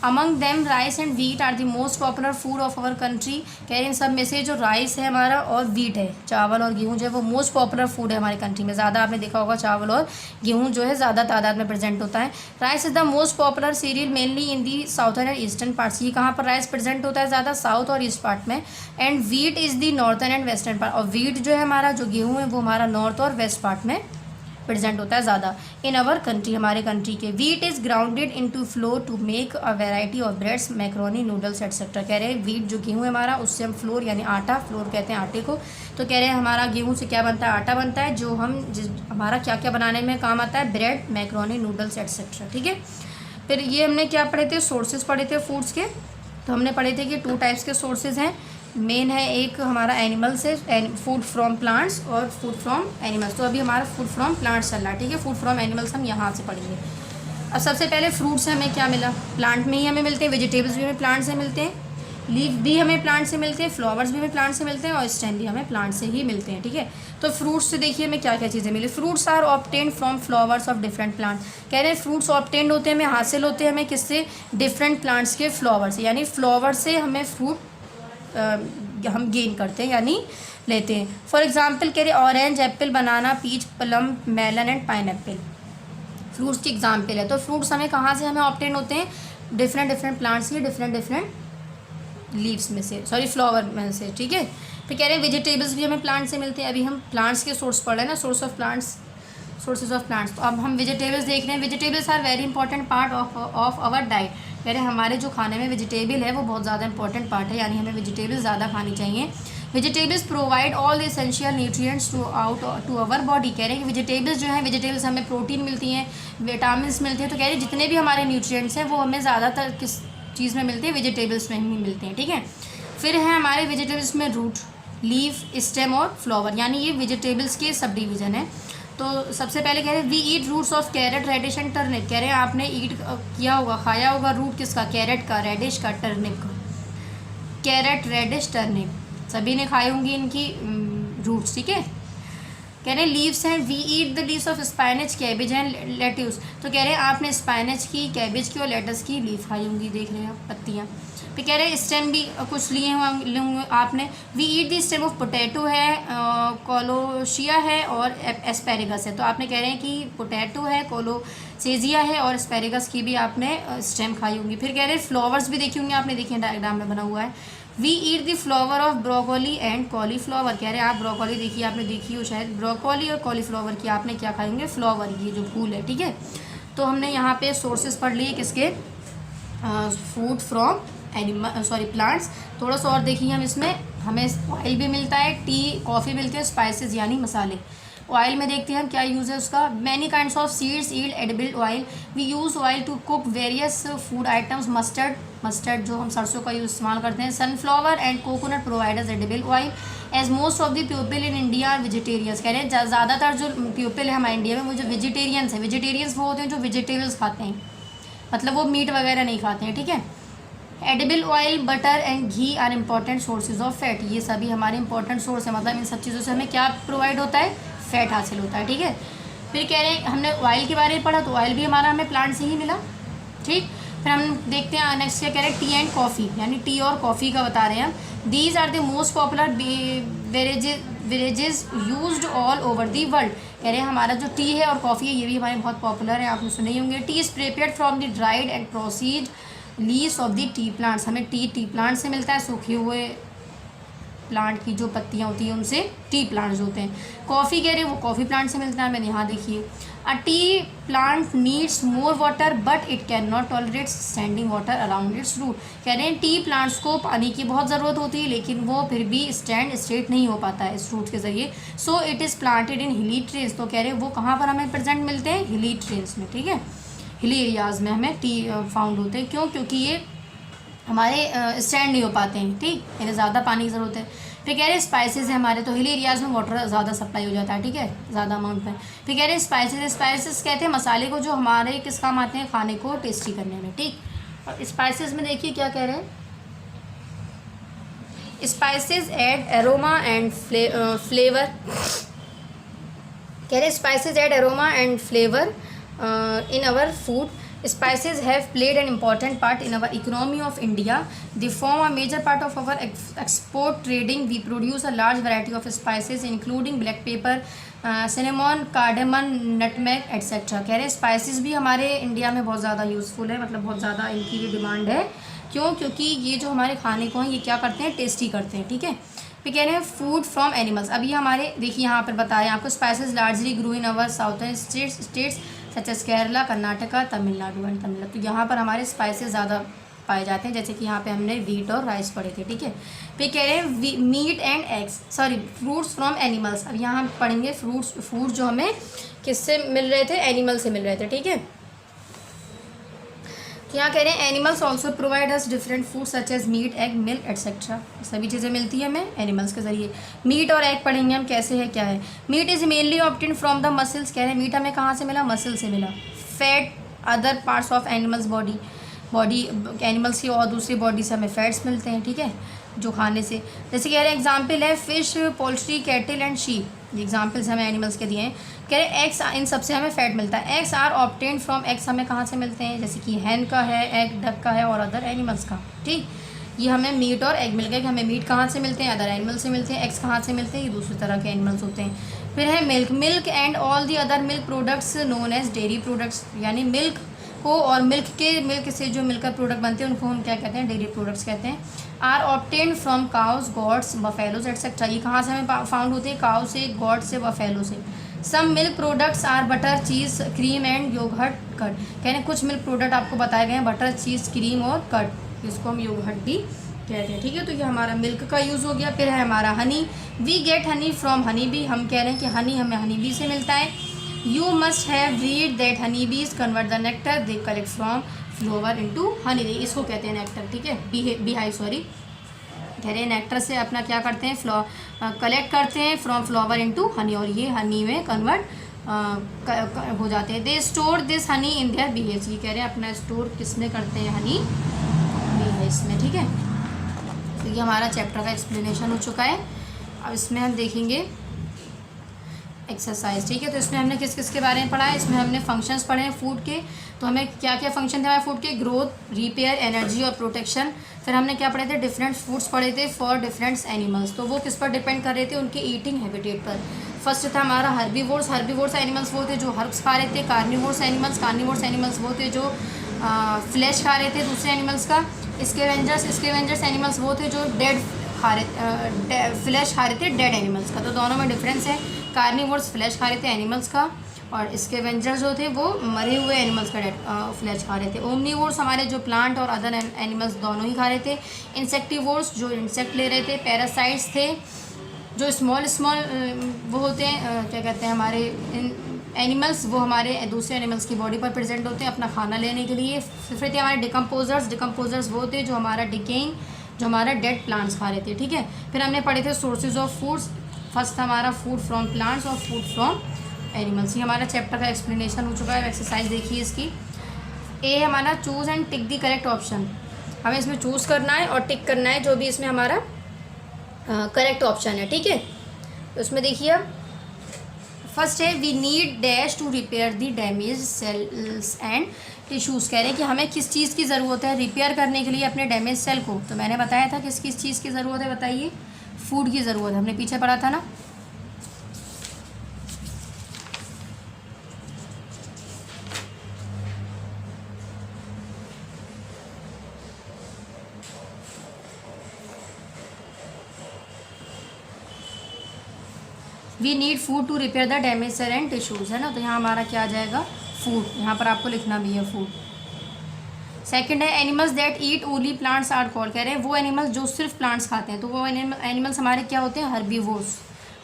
among them rice and wheat are the most popular food of our country. कह रहे हैं इन सब में से जो राइस है हमारा और वीट है, चावल और गेहूं जो है वो मोस्ट पॉपुलर फूड है हमारी कंट्री में। ज़्यादा आपने देखा होगा चावल और गेहूं जो है ज़्यादा तादाद में प्रेजेंट होता है। Rice is the most popular serial mainly in the southern and eastern parts. ये कहाँ पर राइस प्रेजेंट होता है ज़्यादा, साउथ और ईस्ट पार्ट में। And wheat is the northern and western part, और वीट जो है हमारा जो गेहूँ है वो हमारा नॉर्थ और वेस्ट पार्ट में प्रेजेंट होता है ज़्यादा इन अवर कंट्री, हमारे कंट्री के। Wheat is grounded into flour to make a variety of breads, macaroni, noodles etcetera. कह रहे हैं वीट जो गेहूँ है हमारा, उससे हम फ्लोर यानी आटा, फ्लोर कहते हैं आटे को, तो कह रहे हैं हमारा गेहूँ से क्या बनता है, आटा बनता है, जो हमारा क्या क्या बनाने में काम आता है, ब्रेड, मैक्रोनी, नूडल्स एटसेट्रा, ठीक है। फिर ये हमने क्या पढ़े थे, सोर्सेज पढ़े थे फूड्स के। तो हमने पढ़े थे कि 2 टाइप्स के सोर्सेज हैं। मेन है एक हमारा एनिमल से, फूड फ्रॉम प्लांट्स और फूड फ्रॉम एनिमल्स। तो अभी हमारा फूड फ्रॉम प्लांट्स चल रहा है, ठीक है। फूड फ्रॉम एनिमल्स हम यहाँ से पढ़ेंगे। अब सबसे पहले फ्रूट से हमें क्या मिला, प्लांट में ही हमें मिलते हैं, वेजिटेबल्स भी हमें प्लांट से मिलते हैं, लीफ भी हमें प्लांट से मिलते हैं, फ्लावर्स भी हमें प्लांट से मिलते हैं, और स्टेम भी हमें प्लांट से ही मिलते हैं, ठीक है। तो फ्रूट्स से देखिए हमें क्या क्या चीज़ें मिली। Fruits are obtained from flowers of different plants. कह रहे हैं फ्रूट्स ऑब्टेन्ड होते हैं, हमें हासिल होते हैं हमें किससे, डिफरेंट प्लांट्स के फ्लावर से, यानी फ्लावर से हमें फ्रूट हम गेन करते हैं यानी लेते हैं। फॉर एग्जाम्पल कह रहे orange, apple, banana, peach, plum, melon and pineapple fruits की एग्जाम्पल है। तो फ्रूट्स हमें कहाँ से हमें ऑब्टेन होते हैं, डिफरेंट प्लांट्स के डिफरेंट लीव्स में से, सॉरी फ्लावर में से, ठीक है। फिर कह रहे हैं वेजिटेबल्स भी हमें प्लांट से मिलते हैं। अभी हम प्लांट्स के सोर्स पढ़ रहे हैं ना, सोर्सेज ऑफ प्लांट्स। तो अब हम वेजिटेबल्स देख रहे हैं। Vegetables are very important part of our diet. कह रहे हैं हमारे जो खाने में वेजिटेबल है वो बहुत ज़्यादा इंपॉर्टेंट पार्ट है, यानी हमें वेजिटेबल्स ज़्यादा खानी चाहिए। Vegetables provide all the essential nutrients to our body. कह रहे हैं कि वेजिटेबल्स जो हैं, वेजिटेबल्स हमें प्रोटीन मिलती हैं, विटामिन्स मिलते हैं। तो कह रहे हैं जितने भी हमारे न्यूट्रिएंट्स हैं वो हमें ज़्यादातर किस चीज़ में मिलते हैं, वेजिटेबल्स में ही मिलते हैं, ठीक है। फिर है हमारे वेजिटेबल्स में रूट, लीफ, स्टेम और फ्लावर, यानी ये वेजिटेबल्स के सब डिवीज़न है। तो सबसे पहले कह रहे हैं we eat roots of carrot, radish and turnip. कह रहे हैं आपने ईट किया होगा, खाया होगा रूट किसका, कैरेट का, रेडिश का, टर्निप का। कैरेट, रेडिश, टर्निप सभी ने खाई होंगी इनकी रूट्स, ठीक है। कह रहे हैं लीव्स हैं, we eat the leaves of spinach, cabbage and lettuce. तो कह रहे हैं आपने स्पाइनच की, कैबेज की और लेटस की लीफ खाई होंगी, देख रहे हैं आप पत्तियाँ। फिर कह रहे हैं स्टेम भी कुछ लिए होंगे आपने। We eat the stem of potato है, कोलोशिया है और एस्पेरेगस है। तो आपने कह रहे हैं कि पोटैटो है, कोलोसेजिया है और एस्पेरेगस की भी आपने स्टेम खाई होंगी। फिर कह रहे हैं फ्लावर्स भी देखी होंगी आपने, देखिए डायग्राम में बना हुआ है। We eat the flower of broccoli and cauliflower. कह रहे हैं आप ब्रोकोली देखिए आपने देखी हो शायद, ब्रोकोली और कॉलीफ्लावर की आपने क्या खाई होंगे, फ्लावर, ये जो फूल है, ठीक है। तो हमने यहाँ पे सोर्सेज पढ़ लिए किसके, फूड फ्रॉम प्लांट्स। थोड़ा सा और देखिए हम इसमें, हमें ऑयल भी मिलता है, टी, कॉफ़ी मिलती है, स्पाइसेस यानी मसाले। ऑयल में देखते हैं हम क्या यूज़ है उसका। Many kinds of seeds yield edible oil. We use oil to cook various food items. Mustard जो हम सरसों का यूज़ इस्तेमाल करते हैं। Sunflower and coconut providers edible oil. As most of the people in India are vegetarians. कह रहे हैं ज़्यादातर जो पीपल है हमारे इंडिया में वो जो वेजिटेरियंस है, वेजिटेरियंस वो होते हैं जो वेजिटेबल्स खाते हैं, मतलब वो मीट वगैरह नहीं खाते हैं, ठीक है। Edible oil, butter and ghee are important sources of fat. ये सभी हमारे इंपॉर्टेंट सोर्स है, मतलब इन सब चीज़ों से हमें क्या प्रोवाइड होता है, फैट हासिल होता है, ठीक है। फिर कह रहे हैं हमने ऑयल के बारे में पढ़ा, तो ऑयल भी हमारा हमें प्लांट से ही मिला, ठीक। फिर हम देखते हैं नेक्स्ट क्या कह रहे हैं, टी एंड कॉफ़ी, यानी टी और कॉफ़ी का बता रहे हैं हम। These are the most popular beverages used all over the world. कह रहे हैं हमारा जो टी है और कॉफ़ी है ये भी हमारे बहुत पॉपुलर है, आपने सुने ही होंगे। T is prepared from the dried and proceed leaves of the T plants. हमें टी प्लांट से मिलता है, सूखे हुए प्लांट की जो पत्तियाँ होती हैं उनसे टी प्लांट्स होते हैं। कॉफ़ी कह रहे हैं वो कॉफ़ी प्लांट से मिलता है। मैंने यहाँ देखिए, a tea plant needs more water but it can not tolerate standing water around its root. कह रहे हैं टी प्लांट्स को पानी की बहुत ज़रूरत होती है लेकिन वो फिर भी स्टैंड स्ट्रेट नहीं हो पाता है इस रूट के ज़रिए। So it is planted in हिली ट्रेन्स। तो कह रहे हैं वो कहाँ पर हमें प्रेजेंट मिलते हैं, हिली ट्रेन्स में, ठीक है, हिली एरियाज़ में हमें टी फाउंड होते हैं। क्यों? क्योंकि ये हमारे स्टैंड नहीं हो पाते हैं, ठीक, इन्हें ज़्यादा पानी की ज़रूरत है। फिर कह रहे हैं स्पाइसेस है हमारे, तो हिली एरियाज़ में वाटर ज़्यादा सप्लाई हो जाता है, ठीक है, ज़्यादा अमाउंट में। फिर कह रहे हैं स्पाइसेस कहते हैं मसाले को जो हमारे किस काम आते हैं, खाने को टेस्टी करने में, ठीक। और स्पाइसेस में देखिए क्या कह रहे हैं, spices add aroma and flavour. कह रहे हैं spices add aroma and flavour in our food. Spices have played an important part in our economy of India. They form a major part of our export trading. We produce a large variety of spices including black pepper, cinnamon, cardamom, nutmeg etc. कह रहे हैं spices भी हमारे India में बहुत ज़्यादा useful है, मतलब बहुत ज़्यादा इनकी भी डिमांड है। क्यों? क्योंकि ये जो हमारे खाने को हैं ये क्या करते हैं, टेस्टी करते हैं, ठीक है। फिर कह रहे हैं फूड फ्रॉम एनिमल्स। अभी हमारे देखिए यहाँ पर बताया आपको, spices largely grow in our southern states such as Kerala, Karnataka, Tamil Nadu and Tamil Nadu. तो यहाँ पर हमारे स्पाइसेस ज़्यादा पाए जाते हैं, जैसे कि यहाँ पे हमने वीट और राइस पढ़े थे, ठीक है। फिर कह रहे हैं meat and eggs, sorry fruits from animals. अब यहाँ हम पढ़ेंगे फ्रूट जो हमें किससे मिल रहे थे, एनिमल से मिल रहे थे, ठीक है। यहाँ कह रहे हैं animals also provide us different food such as meat, egg, milk etcetera. सभी चीज़ें मिलती है हमें एनिमल्स के जरिए। मीट और एग पढ़ेंगे हम कैसे है क्या है। Meat is mainly obtain from the muscles. कह रहे हैं मीट हमें कहाँ से मिला, मसल से मिला। Fat other parts of animals body animals की और दूसरी बॉडी से हमें फैट्स मिलते हैं, ठीक है, जो खाने से। जैसे कह रहे हैं एग्जाम्पल है fish, poultry, cattle and sheep. ये एग्जाम्पल्स हमें एनिमल्स के दिए हैं। कह रहे हैं एग्स, इन सबसे हमें फैट मिलता है। Eggs are obtained from, eggs हमें कहाँ से मिलते हैं, जैसे कि हैन का है, एग डक का है और अदर एनिमल्स का, ठीक। ये हमें मीट और एग मिल गए कि हमें मीट कहाँ से मिलते हैं, अदर एनिमल से मिलते हैं। एग्स कहाँ से मिलते हैं, ये दूसरी तरह के एनिमल्स होते हैं। फिर है milk and all the other milk products known as dairy products. यानी मिल्क को और मिल्क से जो मिलकर प्रोडक्ट बनते हैं उनको हम क्या कहते हैं, डेयरी प्रोडक्ट्स कहते हैं। Are obtained from cows, goats, buffaloes etcetera. ये कहाँ से हमें फाउंड होते हैं, काउ से, गॉड से, बफेलो से। Some milk products are butter, cheese, cream and yogurt, curd. कह रहे हैं कुछ मिल्क प्रोडक्ट आपको बताए गए हैं, बटर, चीज़, क्रीम और कर्ड, इसको हम योगर्ट भी कहते हैं, ठीक है। तो ये हमारा मिल्क का यूज़ हो गया। फिर है हमारा honey. We get honey from honey bee. हम कह रहे हैं कि हनी हमें हनी बी से मिलता है। You must have read that honeybees convert the nectar they collect from flower into honey. इसको कहते हैं नेक्टर, ठीक है, बीहाइव, सॉरी। कह रहे हैं नेक्टर से अपना क्या करते हैं, कलेक्ट करते हैं फ्रॉम फ्लावर इनटू हनी, और ये हनी में कन्वर्ट हो जाते हैं। They store this honey in their beehives. ये कह रहे हैं अपना स्टोर किसमें करते हैं, हनी बीहेव्स में, ठीक है। तो ये हमारा चैप्टर का एक्सप्लेनेशन हो चुका है। अब इसमें हम देखेंगे एक्सरसाइज, ठीक है। तो इसमें हमने किस किस के बारे में पढ़ा है, इसमें हमने फंक्शंस पढ़े हैं फूड के। तो हमें क्या क्या फंक्शन थे हमारे फूड के, ग्रोथ, रिपेयर, एनर्जी और प्रोटेक्शन। फिर हमने क्या पढ़े थे, डिफरेंट फूड्स पढ़े थे फॉर डिफरेंट एनिमल्स। तो वो किस पर डिपेंड कर रहे थे, उनके ईटिंग हैबिटेट पर। फर्स्ट था हमारा हर्बीवोर्स एनिमल्स वो थे जो हर्ब्स खा रहे थे। कार्निवोर्स एनिमल्स वो थे जो फ्लैश खा रहे थे दूसरे एनिमल्स का। स्कैवेंजर्स एनिमल्स वो थे जो फ्लैश खा रहे थे डेड एनिमल्स का। तो दोनों में डिफरेंस है। कार्निवोर्स फ्लैश खा रहे थे एनिमल्स का, और स्कैवेंजर्स जो थे वो मरे हुए एनिमल्स का फ्लैश खा रहे थे। ओमनीवोर्स हमारे जो प्लांट और अदर एनिमल्स दोनों ही खा रहे थे। इंसेक्टिवोर्स जो इंसेक्ट ले रहे थे। पैरासाइट्स थे जो स्मॉल वो होते हैं, क्या कहते हैं, हमारे एनिमल्स, वो हमारे दूसरे एनिमल्स की बॉडी पर प्रेजेंट होते हैं अपना खाना लेने के लिए। फिर थे हमारे डिकम्पोजर्स वो थे जो हमारा डिकेइंग, जो हमारा डेड प्लांट्स खा रहे थे, ठीक है। फिर हमने पढ़े थे सोर्सेज ऑफ फूड्स। फर्स्ट था हमारा फूड फ्रॉम प्लांट्स और फूड फ्रॉम एनिमल्स। ये हमारा चैप्टर का एक्सप्लेनेशन हो चुका है। एक्सरसाइज देखिए इसकी। ए हमारा choose and tick the correct option. हमें इसमें चूज़ करना है और टिक करना है जो भी इसमें हमारा करेक्ट ऑप्शन है, ठीक है। तो उसमें देखिए अब फर्स्ट है we need dash to repair the damage cells and tissues. कह रहे हैं कि हमें किस चीज़ की ज़रूरत है रिपेयर करने के लिए अपने डैमेज सेल को। तो मैंने बताया था किस किस चीज़ की ज़रूरत है, बताइए, फूड की ज़रूरत है, हमने पीछे पढ़ा था ना। We need food to repair the damage cell and tissues, है ना। तो यहाँ हमारा क्या आ जाएगा, फूड, यहाँ पर आपको लिखना भी है फूड। सेकंड है animals that eat only plants are called, कह रहे हैं वो एनिमल्स जो सिर्फ प्लांट्स खाते हैं, तो वो एनिमल्स हमारे क्या होते हैं, हर्बीवोर्स,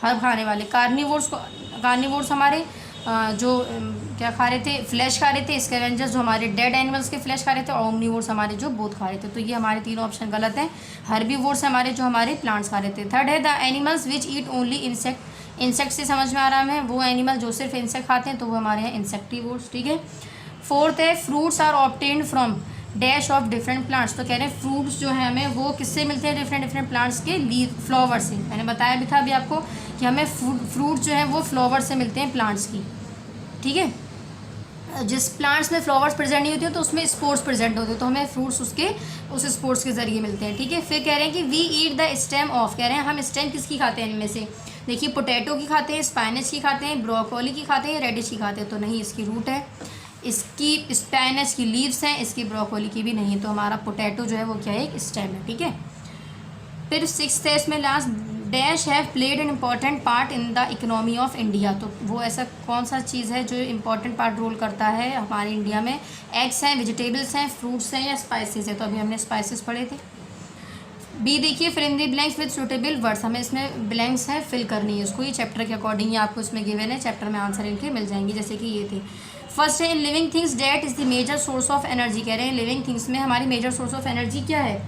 हर्ब खाने वाले। कार्निवोर्स हमारे क्या खा रहे थे, फ्लैश खा रहे थे। स्कैवेंजर्स जो हमारे डेड एनिमल्स के फ्लैश खा रहे थे। और ओमनीवोर्स हमारे जो बोथ खा रहे थे। तो ये हमारे तीनों ऑप्शन गलत हैं। हर्बीवोर्स हमारे जो हमारे प्लांट्स खा रहे थे। थर्ड है the animals which eat only insect, insect से समझ में आ रहा है वो एनिमल जो सिर्फ इंसेक्ट खाते हैं, तो वो हमारे हैं इंसेक्टिवोर्स, ठीक है। फोर्थ है fruits are obtained from dash of different plants, तो कह रहे हैं फ्रूट्स जो है हमें वो किससे मिलते हैं, डिफरेंट प्लांट्स के लीव, फ्लावर से। मैंने बताया भी था अभी आपको कि हमें फ्रूट जो है वो फ्लावर से मिलते हैं प्लांट्स की, ठीक है। जिस प्लांट्स में फ्लावर्स प्रेजेंट नहीं होती है तो उसमें स्पोर्स प्रेजेंट होते हैं, तो हमें फ्रूट्स उस स्पोर्स के जरिए मिलते हैं, ठीक है। फिर कह रहे हैं कि we eat the stem of, कह रहे हैं हम स्टेम किसकी खाते हैं इनमें से, देखिए पोटैटो की खाते हैं, स्पाइनच की खाते हैं, ब्रोकोली की खाते हैं, रेडिश की खाते हैं, तो नहीं, इसकी रूट है। इसकी स्पाइनच की लीव्स हैं, इसकी ब्रोकोली की भी नहीं है, तो हमारा पोटैटो जो है वो क्या है, एक स्टेम है, ठीक है। फिर सिक्स्थ है इसमें last, dash have played an important part in the economy of India, तो वो ऐसा कौन सा चीज़ है जो इम्पॉर्टेंट पार्ट रोल करता है हमारे इंडिया में। एग्स हैं, वेजिटेबल्स हैं, फ्रूट्स हैं या स्पाइसेस है, तो अभी हमने स्पाइसेस पढ़े थे। बी देखिए fill in the blanks with suitable words, हमें इसमें ब्लैंक्स हैं फिल करनी है इसको, ये चैप्टर के अकॉर्डिंग ही आपको इसमें गिवन है, चैप्टर में आंसर इनके मिल जाएंगे, जैसे कि ये थे। फर्स्ट है in living things that is the major source of energy, कह रहे हैं लिविंग थिंग्स में हमारी मेजर सोर्स ऑफ एनर्जी क्या है,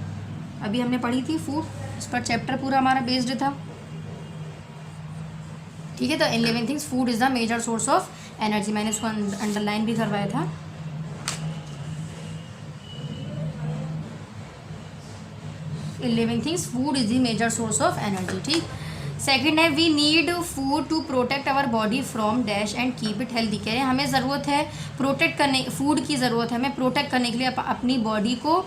अभी हमने पढ़ी थी फूड, इस पर चैप्टर पूरा हमारा बेस्ड था, ठीक है। तो in living things food is the major source of energy, मैंने इसको अंडरलाइन भी करवाया था। In living things food is the major source of energy, ठीक। सेकंड है we need food to protect our body from dash and keep it healthy, कह रहे हैं हमें ज़रूरत है प्रोटेक्ट करने, फूड की ज़रूरत है हमें प्रोटेक्ट करने के लिए अपनी बॉडी को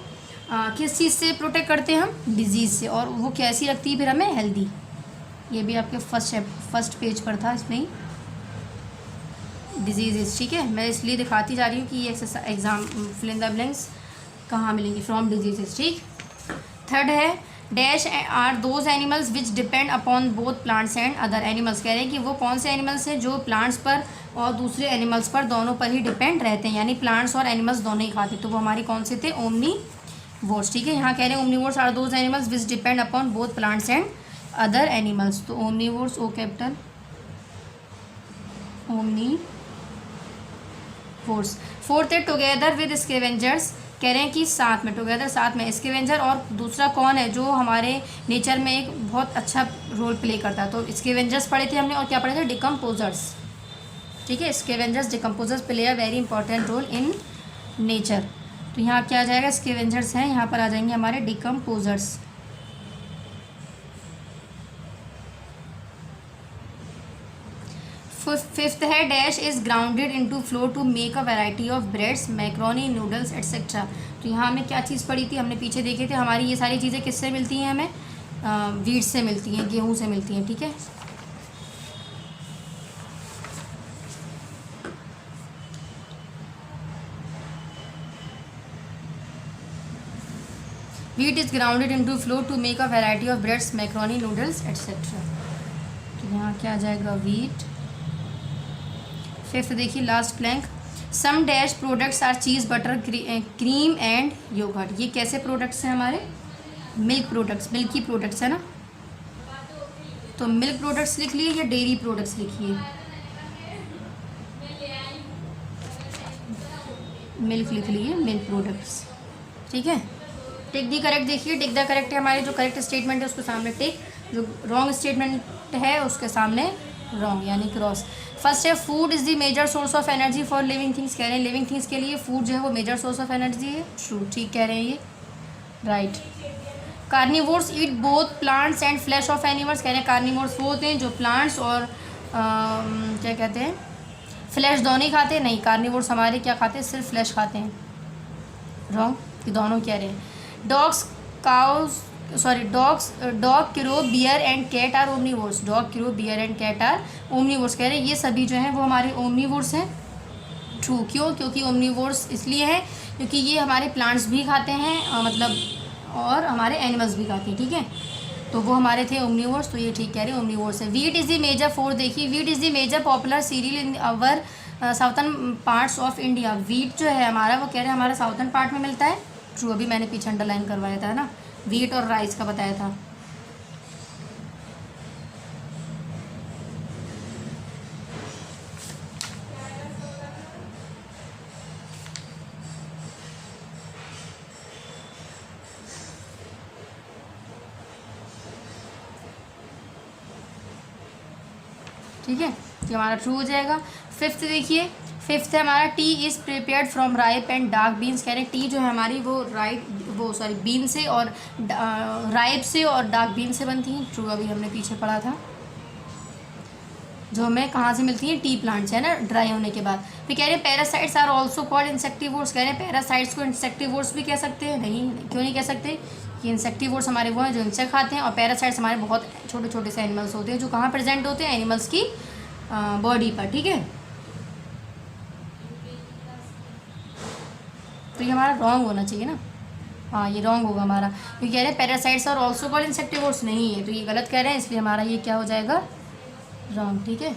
किस चीज़ से प्रोटेक्ट करते हैं हम, डिजीज़ से, और वो कैसी रखती है फिर हमें, हेल्दी। ये भी आपके फर्स्ट पेज पर था, इसमें ही डिजीज़, ठीक है। मैं इसलिए दिखाती जा रही हूँ कि ये exam fill in the blanks कहाँ मिलेंगी, फ्रॉम डिजीज़, ठीक। थर्ड है dash are those animals which depend upon both plants and other animals, कह रहे हैं कि वो कौन से एनिमल्स हैं जो प्लांट्स पर और दूसरे एनिमल्स पर दोनों पर ही डिपेंड रहते हैं, यानी प्लांट्स और एनिमल्स दोनों ही खाते, तो वो हमारी कौन से थे, ओमनीवोर्स, ठीक है। यहाँ कह रहे हैं omnivores are those animals which depend upon both plants and other animals, तो omnivores, O capital, omnivores. Fourth है टुगेदर विद स्कैवेंजर्स, कह रहे हैं कि साथ में, टुगेदर साथ में, स्कैवेंजर और दूसरा कौन है जो हमारे नेचर में एक बहुत अच्छा रोल प्ले करता है, तो स्कैवेंजर्स पढ़े थे हमने, और क्या पढ़े थे, डिकम्पोजर्स, ठीक है। Scavengers decomposers play a very important role in nature, तो यहाँ क्या आ जाएगा, स्कैवेंजर्स हैं, यहाँ पर आ जाएंगे हमारे डिकम्पोजर्स। फिफ्थ है dash is grounded into flour to make a variety of breads, macaroni, noodles etcetera, तो यहाँ हमने क्या चीज़ पढ़ी थी, हमने पीछे देखे थे, हमारी ये सारी चीज़ें किससे मिलती हैं, हमें वीट से मिलती हैं, गेहूँ से मिलती हैं, ठीक है। Wheat is grounded into flour to make a variety of breads, macaroni, noodles etcetera, तो यहाँ क्या आ जाएगा, वीट। फिफ्थ देखिए last blank, some dash products are cheese, butter, cream and yogurt, ये कैसे प्रोडक्ट्स हैं हमारे, मिल्क प्रोडक्ट्स, मिल्की प्रोडक्ट्स है ना, तो मिल्क प्रोडक्ट्स लिख लिए या डेयरी प्रोडक्ट्स लिखिए, मिल्क लिख लिए, मिल्क प्रोडक्ट्स, ठीक है। टिक दी करेक्ट देखिए, टिक द करेक्ट है हमारे जो करेक्ट स्टेटमेंट है उसके सामने टिक, जो रॉन्ग स्टेटमेंट है उसके सामने रॉन्ग यानी क्रॉस। फर्स्ट है food is the major source of energy for living things, कह रहे हैं लिविंग थिंग्स के लिए फूड जो है वो मेजर सोर्स ऑफ एनर्जी है, ट्रू, ठीक कह रहे हैं ये, right. Carnivores eat both plants and flesh of animals, कह रहे हैं कार्निवोर्स वो होते हैं जो प्लांट्स और क्या कहते हैं, फ्लैश दोनों ही खाते हैं, नहीं, कार्निवोर्स हमारे क्या खाते हैं, सिर्फ फ्लैश खाते हैं, रॉन्ग, ये दोनों कह रहे हैं। Dogs, cows, dog, crow, bear and cat are omnivores, dog, crow, bear and cat are omnivores, कह रहे हैं ये सभी जो हैं वो हमारे ओमनीवोर्स हैं, ट्रू, क्यों, क्योंकि ओमनीवोर्स इसलिए है क्योंकि ये हमारे प्लांट्स भी खाते हैं मतलब और हमारे एनिमल्स भी खाते हैं, ठीक है। तो वो हमारे थे ओमनीवोर्स, तो ये ठीक कह रहे हैं ओमनीवोर्स है। Wheat is the major food, देखिए wheat is the major popular cereal in our southern parts of India. Wheat जो है हमारा, वो कह रहे हैं हमारा साउथर्न पार्ट में मिलता है। ट्रू, अभी मैंने पीछे अंडरलाइन करवाया था ना, वीट और राइस का बताया था। ठीक है, तो हमारा ट्रू हो जाएगा। फिफ्थ देखिए, फिफ्थ है हमारा T is prepared from ripe and dark beans. कह रहे हैं टी जो है हमारी वो बीन से और राइप से और डार्क बीन से बनती हैं। ट्रू, अभी हमने पीछे पढ़ा था। जो हमें कहाँ से मिलती हैं, टी प्लांट से, है ना, ड्राई होने के बाद। फिर कह रहे हैं पैरासाइट्स आर ऑल्सो कॉल्ड इंसेक्टिवोर्स। कह रहे हैं पैरासाइट्स को इंसेक्टिवोर्स भी कह सकते हैं। नहीं, क्यों नहीं कह सकते, कि इंसेक्टिवोर्स हमारे वो हैं जो इंसेक्ट खाते हैं, और पैरासाइट्स हमारे बहुत छोटे छोटे से एनिमल्स होते हैं जो कहाँ प्रेजेंट होते हैं, एनिमल्स की बॉडी पर। ठीक है, तो ये हमारा रॉन्ग होना चाहिए ना, हाँ ये रॉन्ग होगा हमारा, क्योंकि कह रहे हैं पैरासाइट्स और ऑल्सो कॉल्ड इंसेक्टिवोर्स, नहीं है, तो ये गलत कह रहे हैं, इसलिए हमारा ये क्या हो जाएगा, रॉन्ग। ठीक है,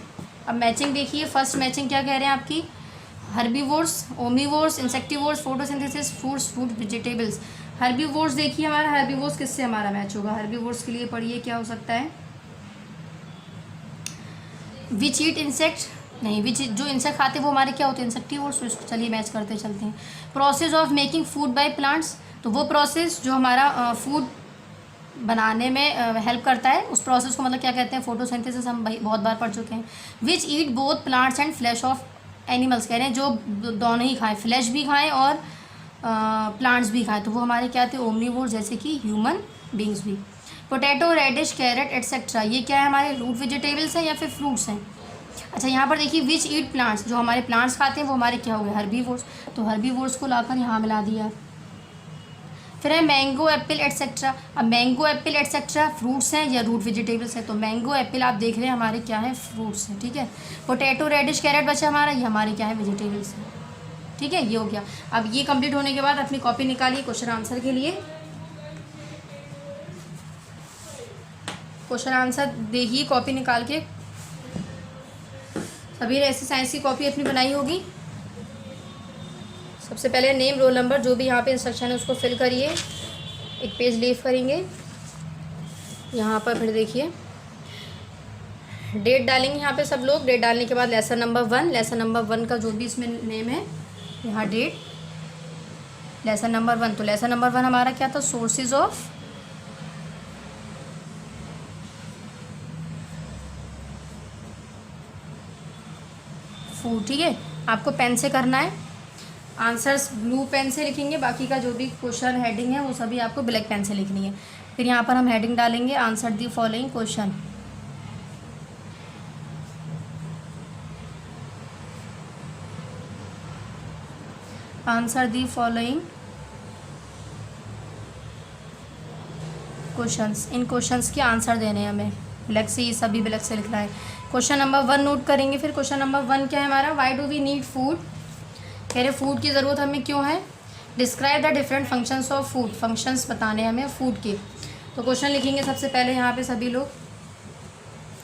अब मैचिंग देखिए, फर्स्ट मैचिंग क्या कह रहे हैं आपकी, herbivores, omnivores, insectivores, photosynthesis, fruits, fruit, vegetables. Herbivores देखिए हमारा, हर्बीवोर्स किससे हमारा मैच होगा, हर्बीवोर्स के लिए पढ़िए क्या हो सकता है, विच ईट इंसेक्ट, नहीं, विच जो इंसेक्ट खाते हैं वो हमारे क्या होते हैं, इंसेक्टिवोर्स। तो इसको चलिए मैच करते चलते हैं। Process of making food by plants, तो वो प्रोसेस जो हमारा फूड बनाने में हेल्प करता है, उस प्रोसेस को मतलब क्या कहते हैं, फोटोसिंथेसिस, हम भाई बहुत बार पढ़ चुके हैं। Which eat both plants and flesh of animals, कह रहे हैं जो दोनों ही खाएं, फ्लैश भी खाएं और प्लांट्स भी खाएं, तो वो हमारे क्या थे, ओमनीवोर्स, जैसे कि ह्यूमन बींग्स भी। पोटैटो, रेडिश, कैरेट एट्सेट्रा, ये क्या है हमारे रूट वेजिटेबल्स हैं या फिर फ्रूट्स हैं। अच्छा, यहाँ पर देखिए विच ईट प्लांट्स, जो हमारे प्लांट्स खाते हैं वो हमारे क्या हो गए, हर्बीवोर्स, तो हर्बीवोर्स को लाकर यहाँ मिला दिया। फिर है मैंगो, एप्पल एट्सेट्रा। अब मैंगो, एप्पल एट्सेट्रा फ्रूट्स हैं या रूट वेजिटेबल्स हैं, तो मैंगो, एप्पल आप देख रहे हैं हमारे क्या है, फ्रूट्स हैं। ठीक है, पोटैटो, रेडिश, कैरेट बचा हमारा, ये हमारे क्या है, वेजिटेबल्स हैं। ठीक है, ये हो गया। अब ये कंप्लीट होने के बाद अपनी कॉपी निकालिए क्वेश्चन आंसर के लिए। क्वेश्चन आंसर देखिए कॉपी निकाल के, सभी ने ऐसी साइंस की कॉपी अपनी बनाई होगी। सबसे पहले नेम, रोल नंबर, जो भी यहाँ पे इंस्ट्रक्शन है उसको फिल करिए, एक पेज लीव करेंगे यहाँ पर। फिर देखिए डेट डालेंगे यहाँ पे सब लोग, डेट डालने के बाद लेसन नंबर 1, लेसन नंबर 1 का जो भी इसमें नेम है, यहाँ डेट, लेसन नंबर 1, तो लेसन नंबर 1 हमारा क्या था, सोर्सेज ऑफ फूड। ठीक है, आपको पेन से करना है, आंसर्स ब्लू पेन से लिखेंगे, बाकी का जो भी क्वेश्चन हेडिंग है वो सभी आपको ब्लैक पेन से लिखनी है। फिर यहाँ पर हम हेडिंग डालेंगे, answer the following question. Answer the following questions, in questions के आंसर देने हैं हमें, ब्लैक से, ये सभी ब्लैक से लिखना है। क्वेश्चन नंबर 1 नोट करेंगे। फिर क्वेश्चन नंबर 1 क्या है हमारा, why do we need food, कह रहे फूड की ज़रूरत हमें क्यों है, describe the different functions of food, functions बताने हमें फूड के। तो क्वेश्चन लिखेंगे सबसे पहले यहाँ पे सभी लोग,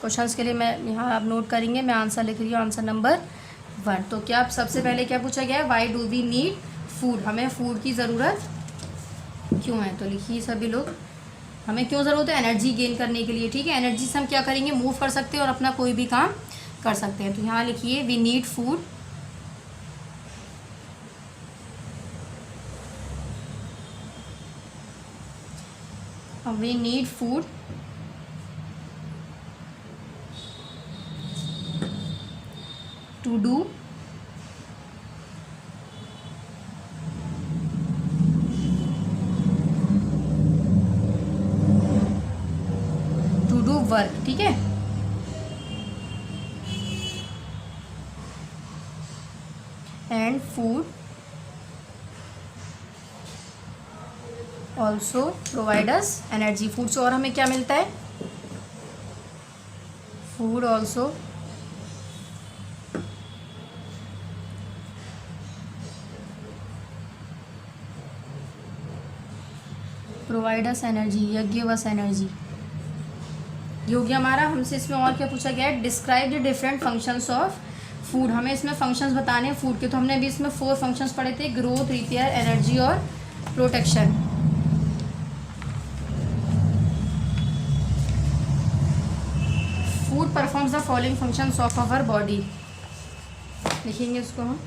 क्वेश्चंस के लिए मैं यहाँ आप नोट करेंगे, मैं आंसर लिख रही हूँ, आंसर नंबर 1। तो क्या सबसे पहले क्या पूछा गया है, why do we need food, हमें फूड की ज़रूरत क्यों है। तो लिखिए सभी लोग, हमें क्यों ज़रूरत है, एनर्जी गेन करने के लिए। ठीक है, एनर्जी से हम क्या करेंगे, मूव कर सकते हैं और अपना कोई भी काम कर सकते हैं। तो यहाँ लिखिए we need food we need food to do work. ठीक है, and food also provide us energy, food से और हमें क्या मिलता है, food also provide us energy या गिव अस एनर्जी। ये हो गया हमारा। हमसे इसमें और क्या पूछा गया है, describe the different functions of food. हमें इसमें फंक्शंस बताने हैं फूड के, तो हमने अभी इसमें 4 फंक्शंस पढ़े थे, ग्रोथ, रिपेयर, एनर्जी और protection. Food performs the following functions of our body, लिखेंगे इसको हम।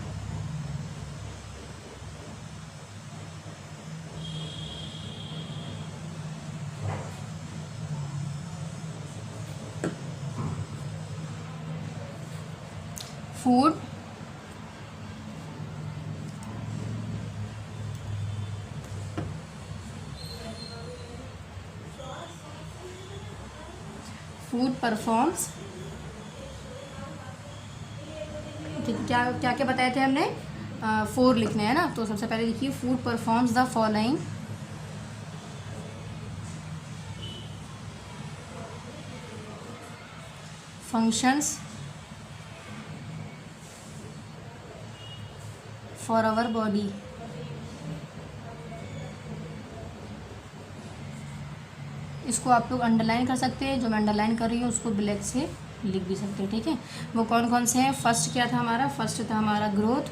फूड परफॉर्म्स, क्या क्या क्या बताए थे हमने, 4 लिखने हैं ना। तो सबसे पहले लिखिए, food performs the following functions for our body. इसको आप लोग अंडरलाइन कर सकते हैं, जो मैं अंडरलाइन कर रही हूँ उसको ब्लैक से लिख भी सकते हैं, ठीक है। वो कौन कौन से हैं? फर्स्ट क्या था हमारा? फर्स्ट था हमारा ग्रोथ,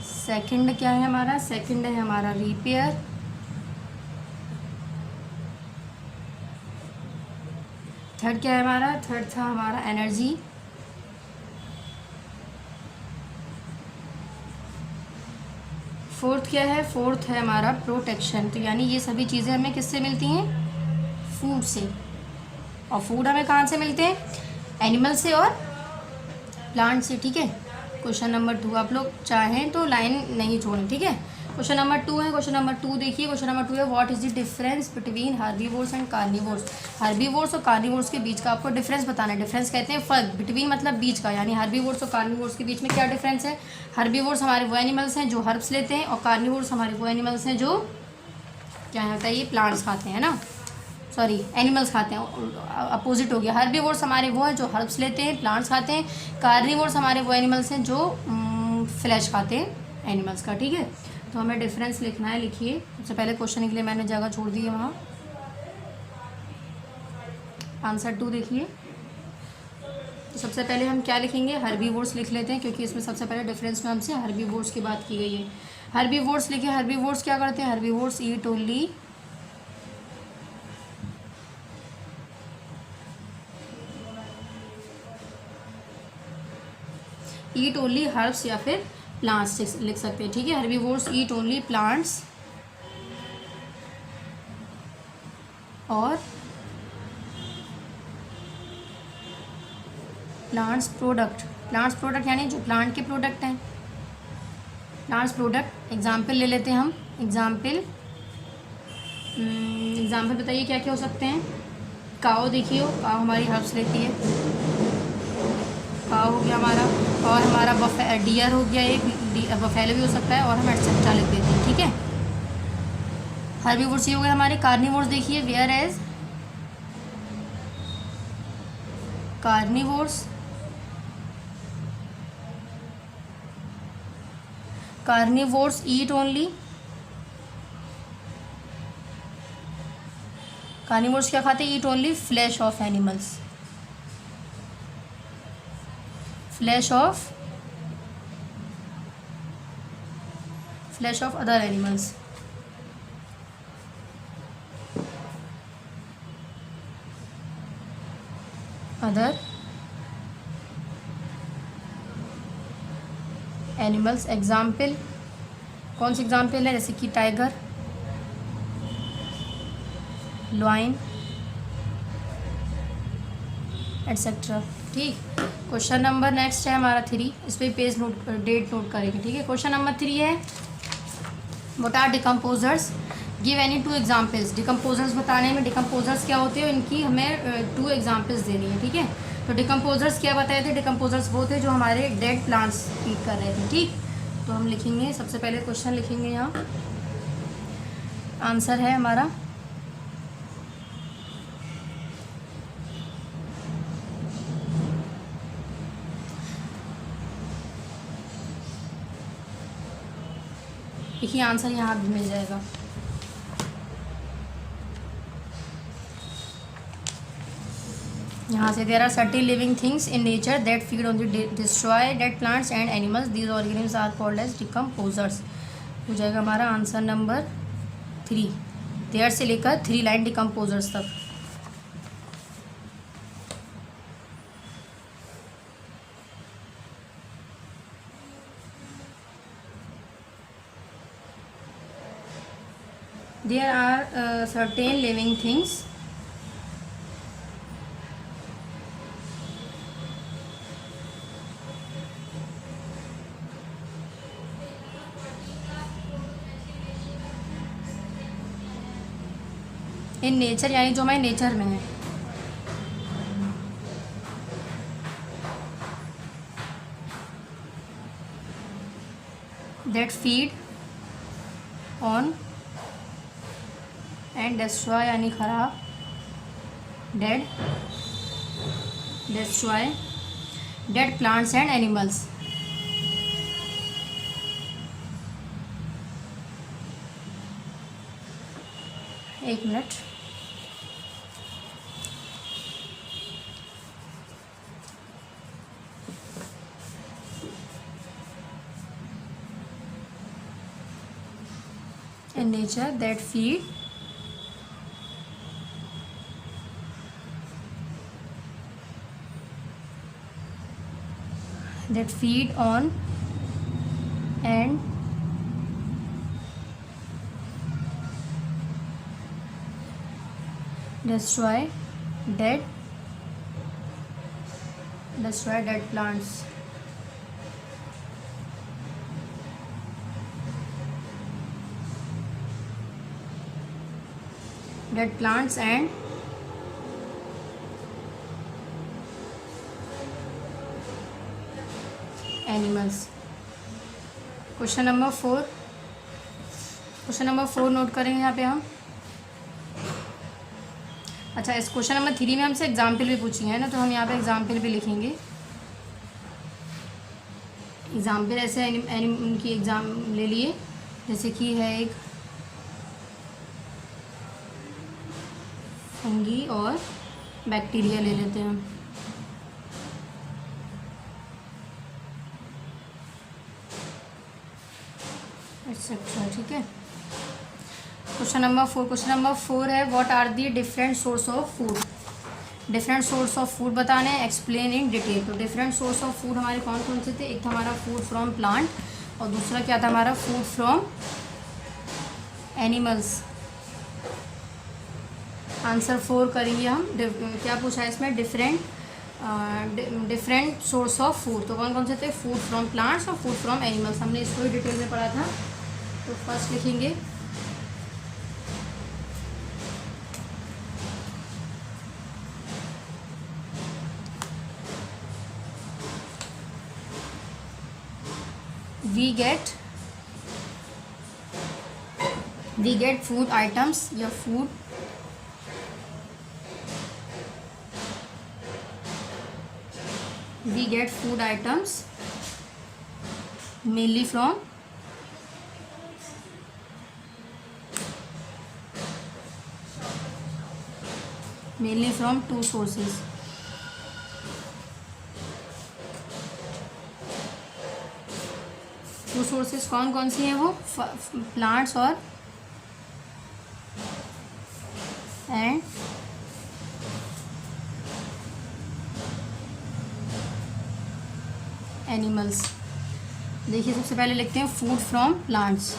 सेकंड क्या है हमारा? सेकंड है हमारा रिपेयर, थर्ड क्या है हमारा? थर्ड था हमारा एनर्जी, फोर्थ क्या है? फोर्थ है हमारा प्रोटेक्शन। तो यानी ये सभी चीज़ें हमें किससे मिलती हैं? फूड से। और फूड हमें कहाँ से मिलते हैं? एनिमल से और प्लांट से, ठीक है। क्वेश्चन नंबर 2 आप लोग चाहें तो लाइन नहीं छोड़ें, ठीक है। क्वेश्चन नंबर 2 है। क्वेश्चन नंबर 2 देखिए, क्वेश्चन नंबर 2 है, what is the difference between herbivores and carnivores. Herbivores और कार्निवोर्स के बीच का आपको डिफरेंस बताना है। डिफरेंस कहते हैं फर्क, बिटवीन मतलब बीच का, यानी हर्बीवोर्स और कार्निवोर्स के बीच में क्या डिफरेंस है। हर्बीवोर्स हमारे वो एनिमल्स हैं जो हर्ब्स लेते हैं, और कार्निवोर्स हमारे वो एनिमल्स हैं जो क्या होता है, ये प्लांट्स खाते हैं ना, सॉरी एनिमल्स खाते हैं, अपोजिट हो गया। हर्बीवोर्स हमारे वो हैं जो हर्ब्स लेते हैं, प्लांट्स खाते हैं। कार्निवोर्स हमारे वो एनिमल्स हैं जो फ्लैश खाते हैं एनिमल्स का, ठीक है। तो हमें डिफरेंस लिखना है, लिखिए। सबसे पहले क्वेश्चन के लिए मैंने जगह छोड़ दी है वहाँ। आंसर 2 देखिए। तो सबसे पहले हम क्या लिखेंगे? हर्बीवोर्स लिख लेते हैं, क्योंकि इसमें सबसे पहले डिफरेंस में हमसे हर्बीवोर्स की बात की गई है। हर्बीवोर्स लिखे। हर्बीवोर्स क्या करते हैं? हर्बीवोर्स ईट ओनली हर्ब्स या फिर प्लांट्स लिख सकते हैं, ठीक है। हर्बीवोर्स ईट ओनली प्लांट्स और प्लांट्स प्रोडक्ट यानी जो प्लांट के प्रोडक्ट हैं, प्लांट्स प्रोडक्ट। एग्जाम्पल ले लेते हैं हम। एग्जाम्पल बताइए क्या क्या हो सकते हैं। काओ देखिए, काओ हमारी हर्ब्स लेती है, काओ हो गया हमारा। और हमारा डियर हो गया, एक बफेलो भी हो सकता है, और हम एटसेट्रा लिख देते हैं, ठीक है। हर्बीवोर्स ये हो गए हमारे। कार्निवोर्स देखिए, whereas carnivores eat only, carnivores क्या खाते हैं? Eat only flesh of animals, flesh of other animals. Other animals. Example कौन से एग्जाम्पल है? जैसे कि टाइगर, लॉइन एटसेट्रा, ठीक। क्वेश्चन नंबर नेक्स्ट है हमारा 3। इस पर पेज नोट, डेट नोट करेंगे, ठीक है। क्वेश्चन नंबर 3 है, what are decomposers, give any 2 examples. Decomposers बताने में, डिकम्पोजर्स क्या होते हैं, इनकी हमें 2 एग्जाम्पल्स देनी है, ठीक है। तो डिकम्पोजर्स क्या बताए थे? डिकम्पोजर्स वो थे जो हमारे डेड प्लांट्स ईट कर रहे थे, ठीक। तो हम लिखेंगे, सबसे पहले क्वेश्चन लिखेंगे यहाँ। आंसर है हमारा देखिए, आंसर यहाँ भी मिल जाएगा। यहाँ से there are certain living things in nature that feed on the destroy dead plants and animals, these organisms are called as decomposers. हो जाएगा हमारा आंसर नंबर 3। देयर से लेकर 3 लाइन डिकम्पोजर्स तक। There are certain living things in nature, यानी जो हमारे nature में है, that feed on and destroy यानी खराब, dead destroy dead plants and animals. एक minute, in nature that feed on and destroy dead plants. Dead plants and animals. Question number 4 note करेंगे यहाँ पे हम। अच्छा, इस क्वेश्चन नंबर 3 में हमसे एग्जाम्पल भी पूछी है ना, तो हम यहाँ पे एग्जाम्पल भी लिखेंगे। एग्जाम्पल ऐसे उनकी एग्जाम ले लिए, जैसे कि है एक फंगी और बैक्टीरिया ले लेते हैं हम। एक्सेट्रा, ठीक है। क्वेश्चन नंबर 4 है what are the different source of food. Different source of food बताने हैं, एक्सप्लेन इन डिटेल। तो डिफरेंट सोर्स ऑफ फूड हमारे कौन कौन से थे? एक था हमारा फूड फ्रॉम प्लांट और दूसरा क्या था हमारा? Food from animals. आंसर 4 करेंगे हम। क्या पूछा है इसमें? Different source of food. तो कौन कौन से थे? फूड फ्रॉम प्लांट्स और फूड फ्रॉम एनिमल्स। हमने इसको ही डिटेल में पढ़ा था। तो फर्स्ट लिखेंगे we get food items या food we get food items mainly from 2 sources. To sources कौन कौन सी हैं? वो प्लांट्स और एंड एनिमल्स। देखिए, सबसे पहले लिखते हैं food from plants.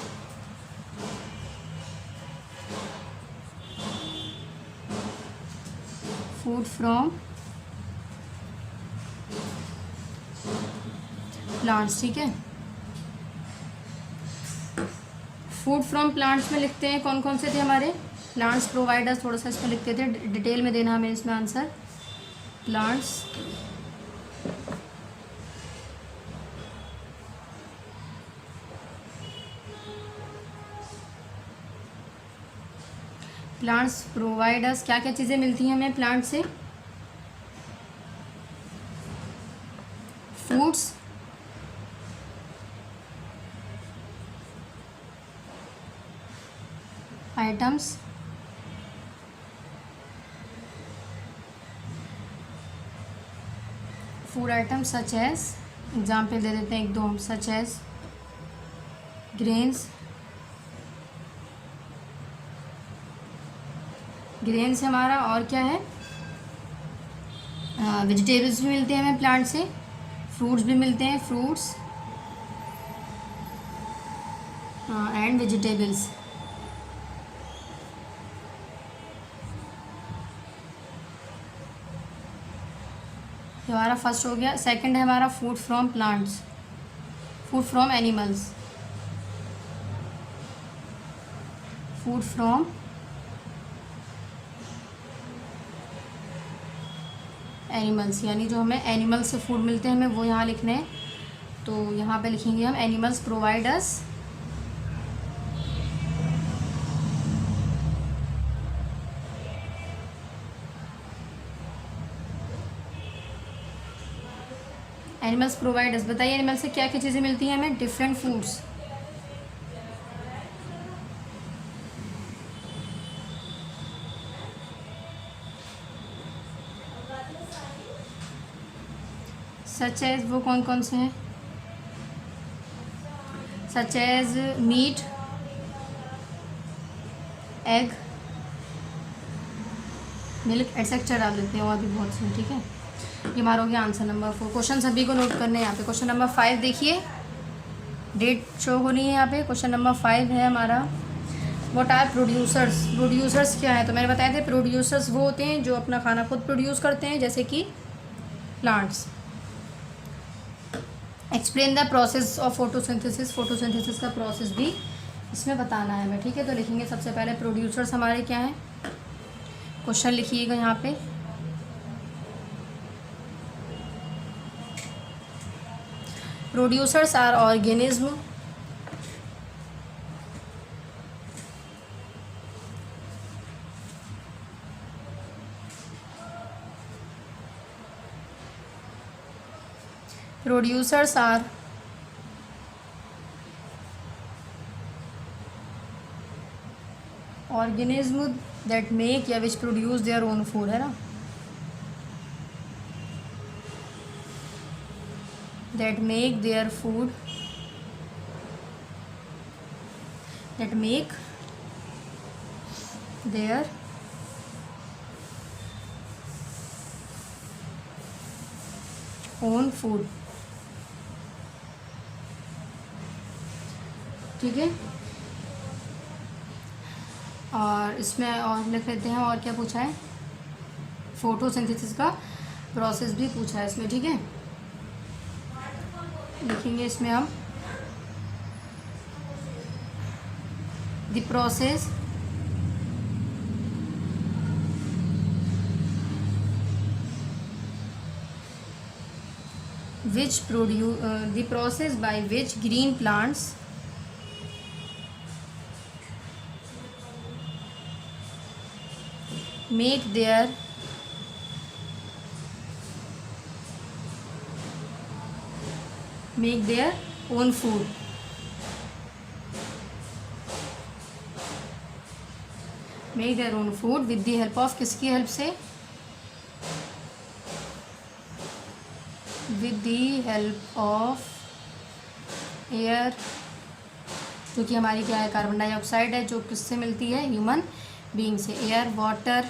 Food from plants, ठीक है। फूड फ्रॉम प्लांट्स में लिखते हैं कौन कौन से थे हमारे? Plants providers. थोड़ा सा इसमें लिखते थे, डिटेल में देना हमें इसमें आंसर। प्लांट्स प्रोवाइडर्स, क्या क्या चीज़ें मिलती हैं हमें प्लांट से? Foods, items food item such as, example दे देते हैं एक दो हम, सच एज ग्रेन्स, ग्रेन्स हमारा, और क्या है, वेजिटेबल्स भी मिलते हैं हमें प्लांट से, फ्रूट्स भी मिलते हैं, फ्रूट्स एंड वेजिटेबल्स। हमारा फर्स्ट हो गया। सेकंड है हमारा food from plants, food from animals, food from animals, यानी जो हमें एनिमल से फूड मिलते हैं हमें वो यहाँ लिखने हैं। तो यहाँ पे लिखेंगे हम animals provide us animals provide us. बताइए एनिमल से क्या क्या चीज़ें मिलती हैं हमें? डिफरेंट फूड्स, सच एज, वो कौन कौन से हैं? Such as meat, egg, milk etcetera डाल देते हैं, और भी बहुत से, ठीक है। ये हमारा हो गया आंसर नंबर 4। क्वेश्चन सभी को नोट करने हैं यहाँ पे। क्वेश्चन नंबर 5 देखिए, डेट शो होनी है यहाँ पे। क्वेश्चन नंबर 5 है हमारा, व्हाट आर प्रोड्यूसर्स। प्रोड्यूसर्स क्या है? तो मैंने बताया था प्रोड्यूसर्स वो होते हैं जो अपना खाना खुद प्रोड्यूस करते हैं, जैसे कि plants. Explain the process of photosynthesis, photosynthesis का प्रोसेस भी इसमें बताना है हमें, ठीक है। तो लिखेंगे सबसे पहले प्रोड्यूसर्स हमारे क्या हैं, क्वेश्चन लिखिएगा यहाँ पे। Producers are organism producers are organism that make या which produce their own food, है ना, that make their food, that make their own food, ठीक है। और इसमें और लिख लेते हैं, और क्या पूछा है, फोटोसिंथेसिस का प्रोसेस भी पूछा है इसमें, ठीक है। लिखेंगे इसमें हम the process which produce the process by which green plants make their own food, make their own food with the help of, किसकी हेल्प से, with the help of air, जो कि हमारी क्या है, कार्बन डाइऑक्साइड है, जो किससे मिलती है, ह्यूमन बीइंग से। Air, water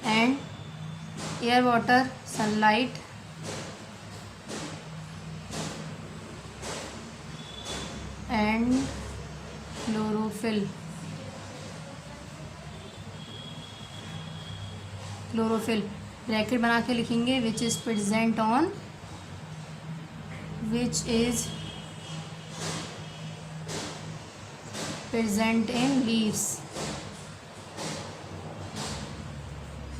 and air, water, sunlight and chlorophyll, chlorophyll bracket बना के लिखेंगे, which is present on, which is present in leaves,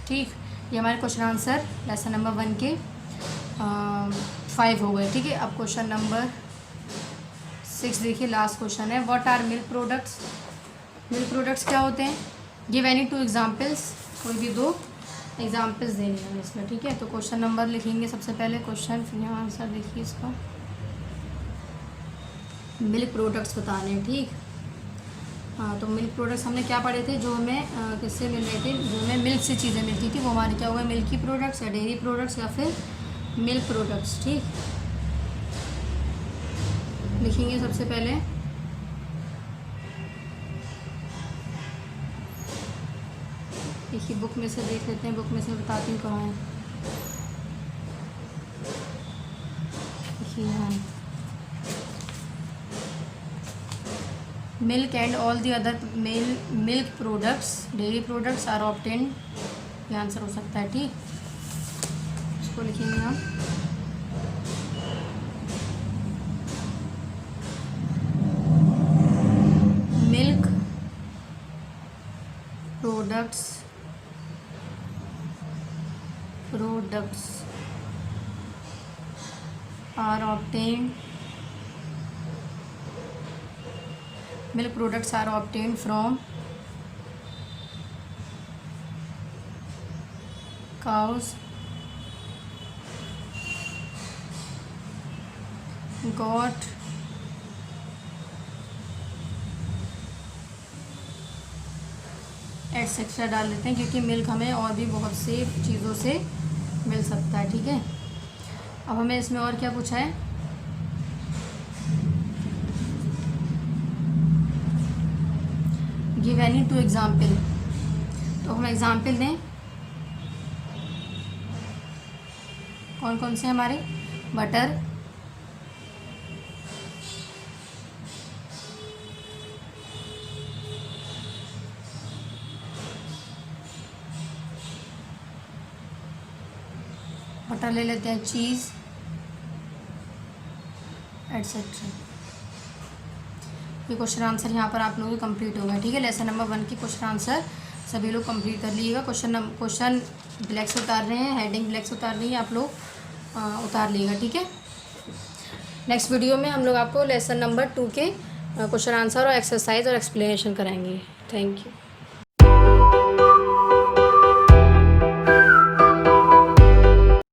ठीक। ये हमारे क्वेश्चन आंसर लेसन नंबर 1 के 5 हो गए, ठीक है। अब क्वेश्चन नंबर 6 देखिए, लास्ट क्वेश्चन है, what are milk products. Milk products क्या होते हैं? गिव एनी 2 एग्जाम्पल्स, कोई भी 2 एग्जाम्पल्स देने हैं इसमें, ठीक है। तो क्वेश्चन नंबर लिखेंगे सबसे पहले क्वेश्चन, फिर यहाँ आंसर देखिए इसका। मिल्क प्रोडक्ट्स बताने हैं, ठीक। हाँ, तो मिल्क प्रोडक्ट्स हमने क्या पढ़े थे, जो हमें किससे मिल रहे थे, जो हमें मिल्क से चीज़ें मिलती थी, वो हमारे क्या हुआ, मिल्की प्रोडक्ट्स या डेयरी प्रोडक्ट्स या फिर मिल्क प्रोडक्ट्स। ठीक, लिखेंगे सबसे पहले देखिए बुक में से देख लेते हैं, बुक में से बताती हूँ कहाँ है। देखिए यहाँ milk and all the other milk products dairy products are obtained, ये आंसर हो सकता है। ठीक, इसको लिखेंगे हम milk products are obtained, milk products are obtained from cows, goat, etcetera डाल देते हैं, क्योंकि मिल्क हमें और भी बहुत से चीज़ों से मिल सकता है। ठीक है, अब हमें इसमें और क्या पूछा है, गिव एनी 2 एग्जाम्पल, तो हम एग्जाम्पल दें कौन कौन से हमारे, बटर, बटर ले लेते हैं, चीज़ एटसेट्रा। ये क्वेश्चन आंसर यहाँ पर आप लोगों को कंप्लीट होगा। ठीक है, लेसन नंबर 1 की क्वेश्चन आंसर सभी लोग कंप्लीट कर लीजिएगा। क्वेश्चन ब्लैक से उतार रहे हैं, हेडिंग ब्लैक से उतार रही है, आप लोग उतार लीजिएगा। ठीक है, नेक्स्ट वीडियो में हम लोग आपको लेसन नंबर 2 के क्वेश्चन आंसर और एक्सरसाइज और एक्सप्लेनेशन कराएंगे। Thank you.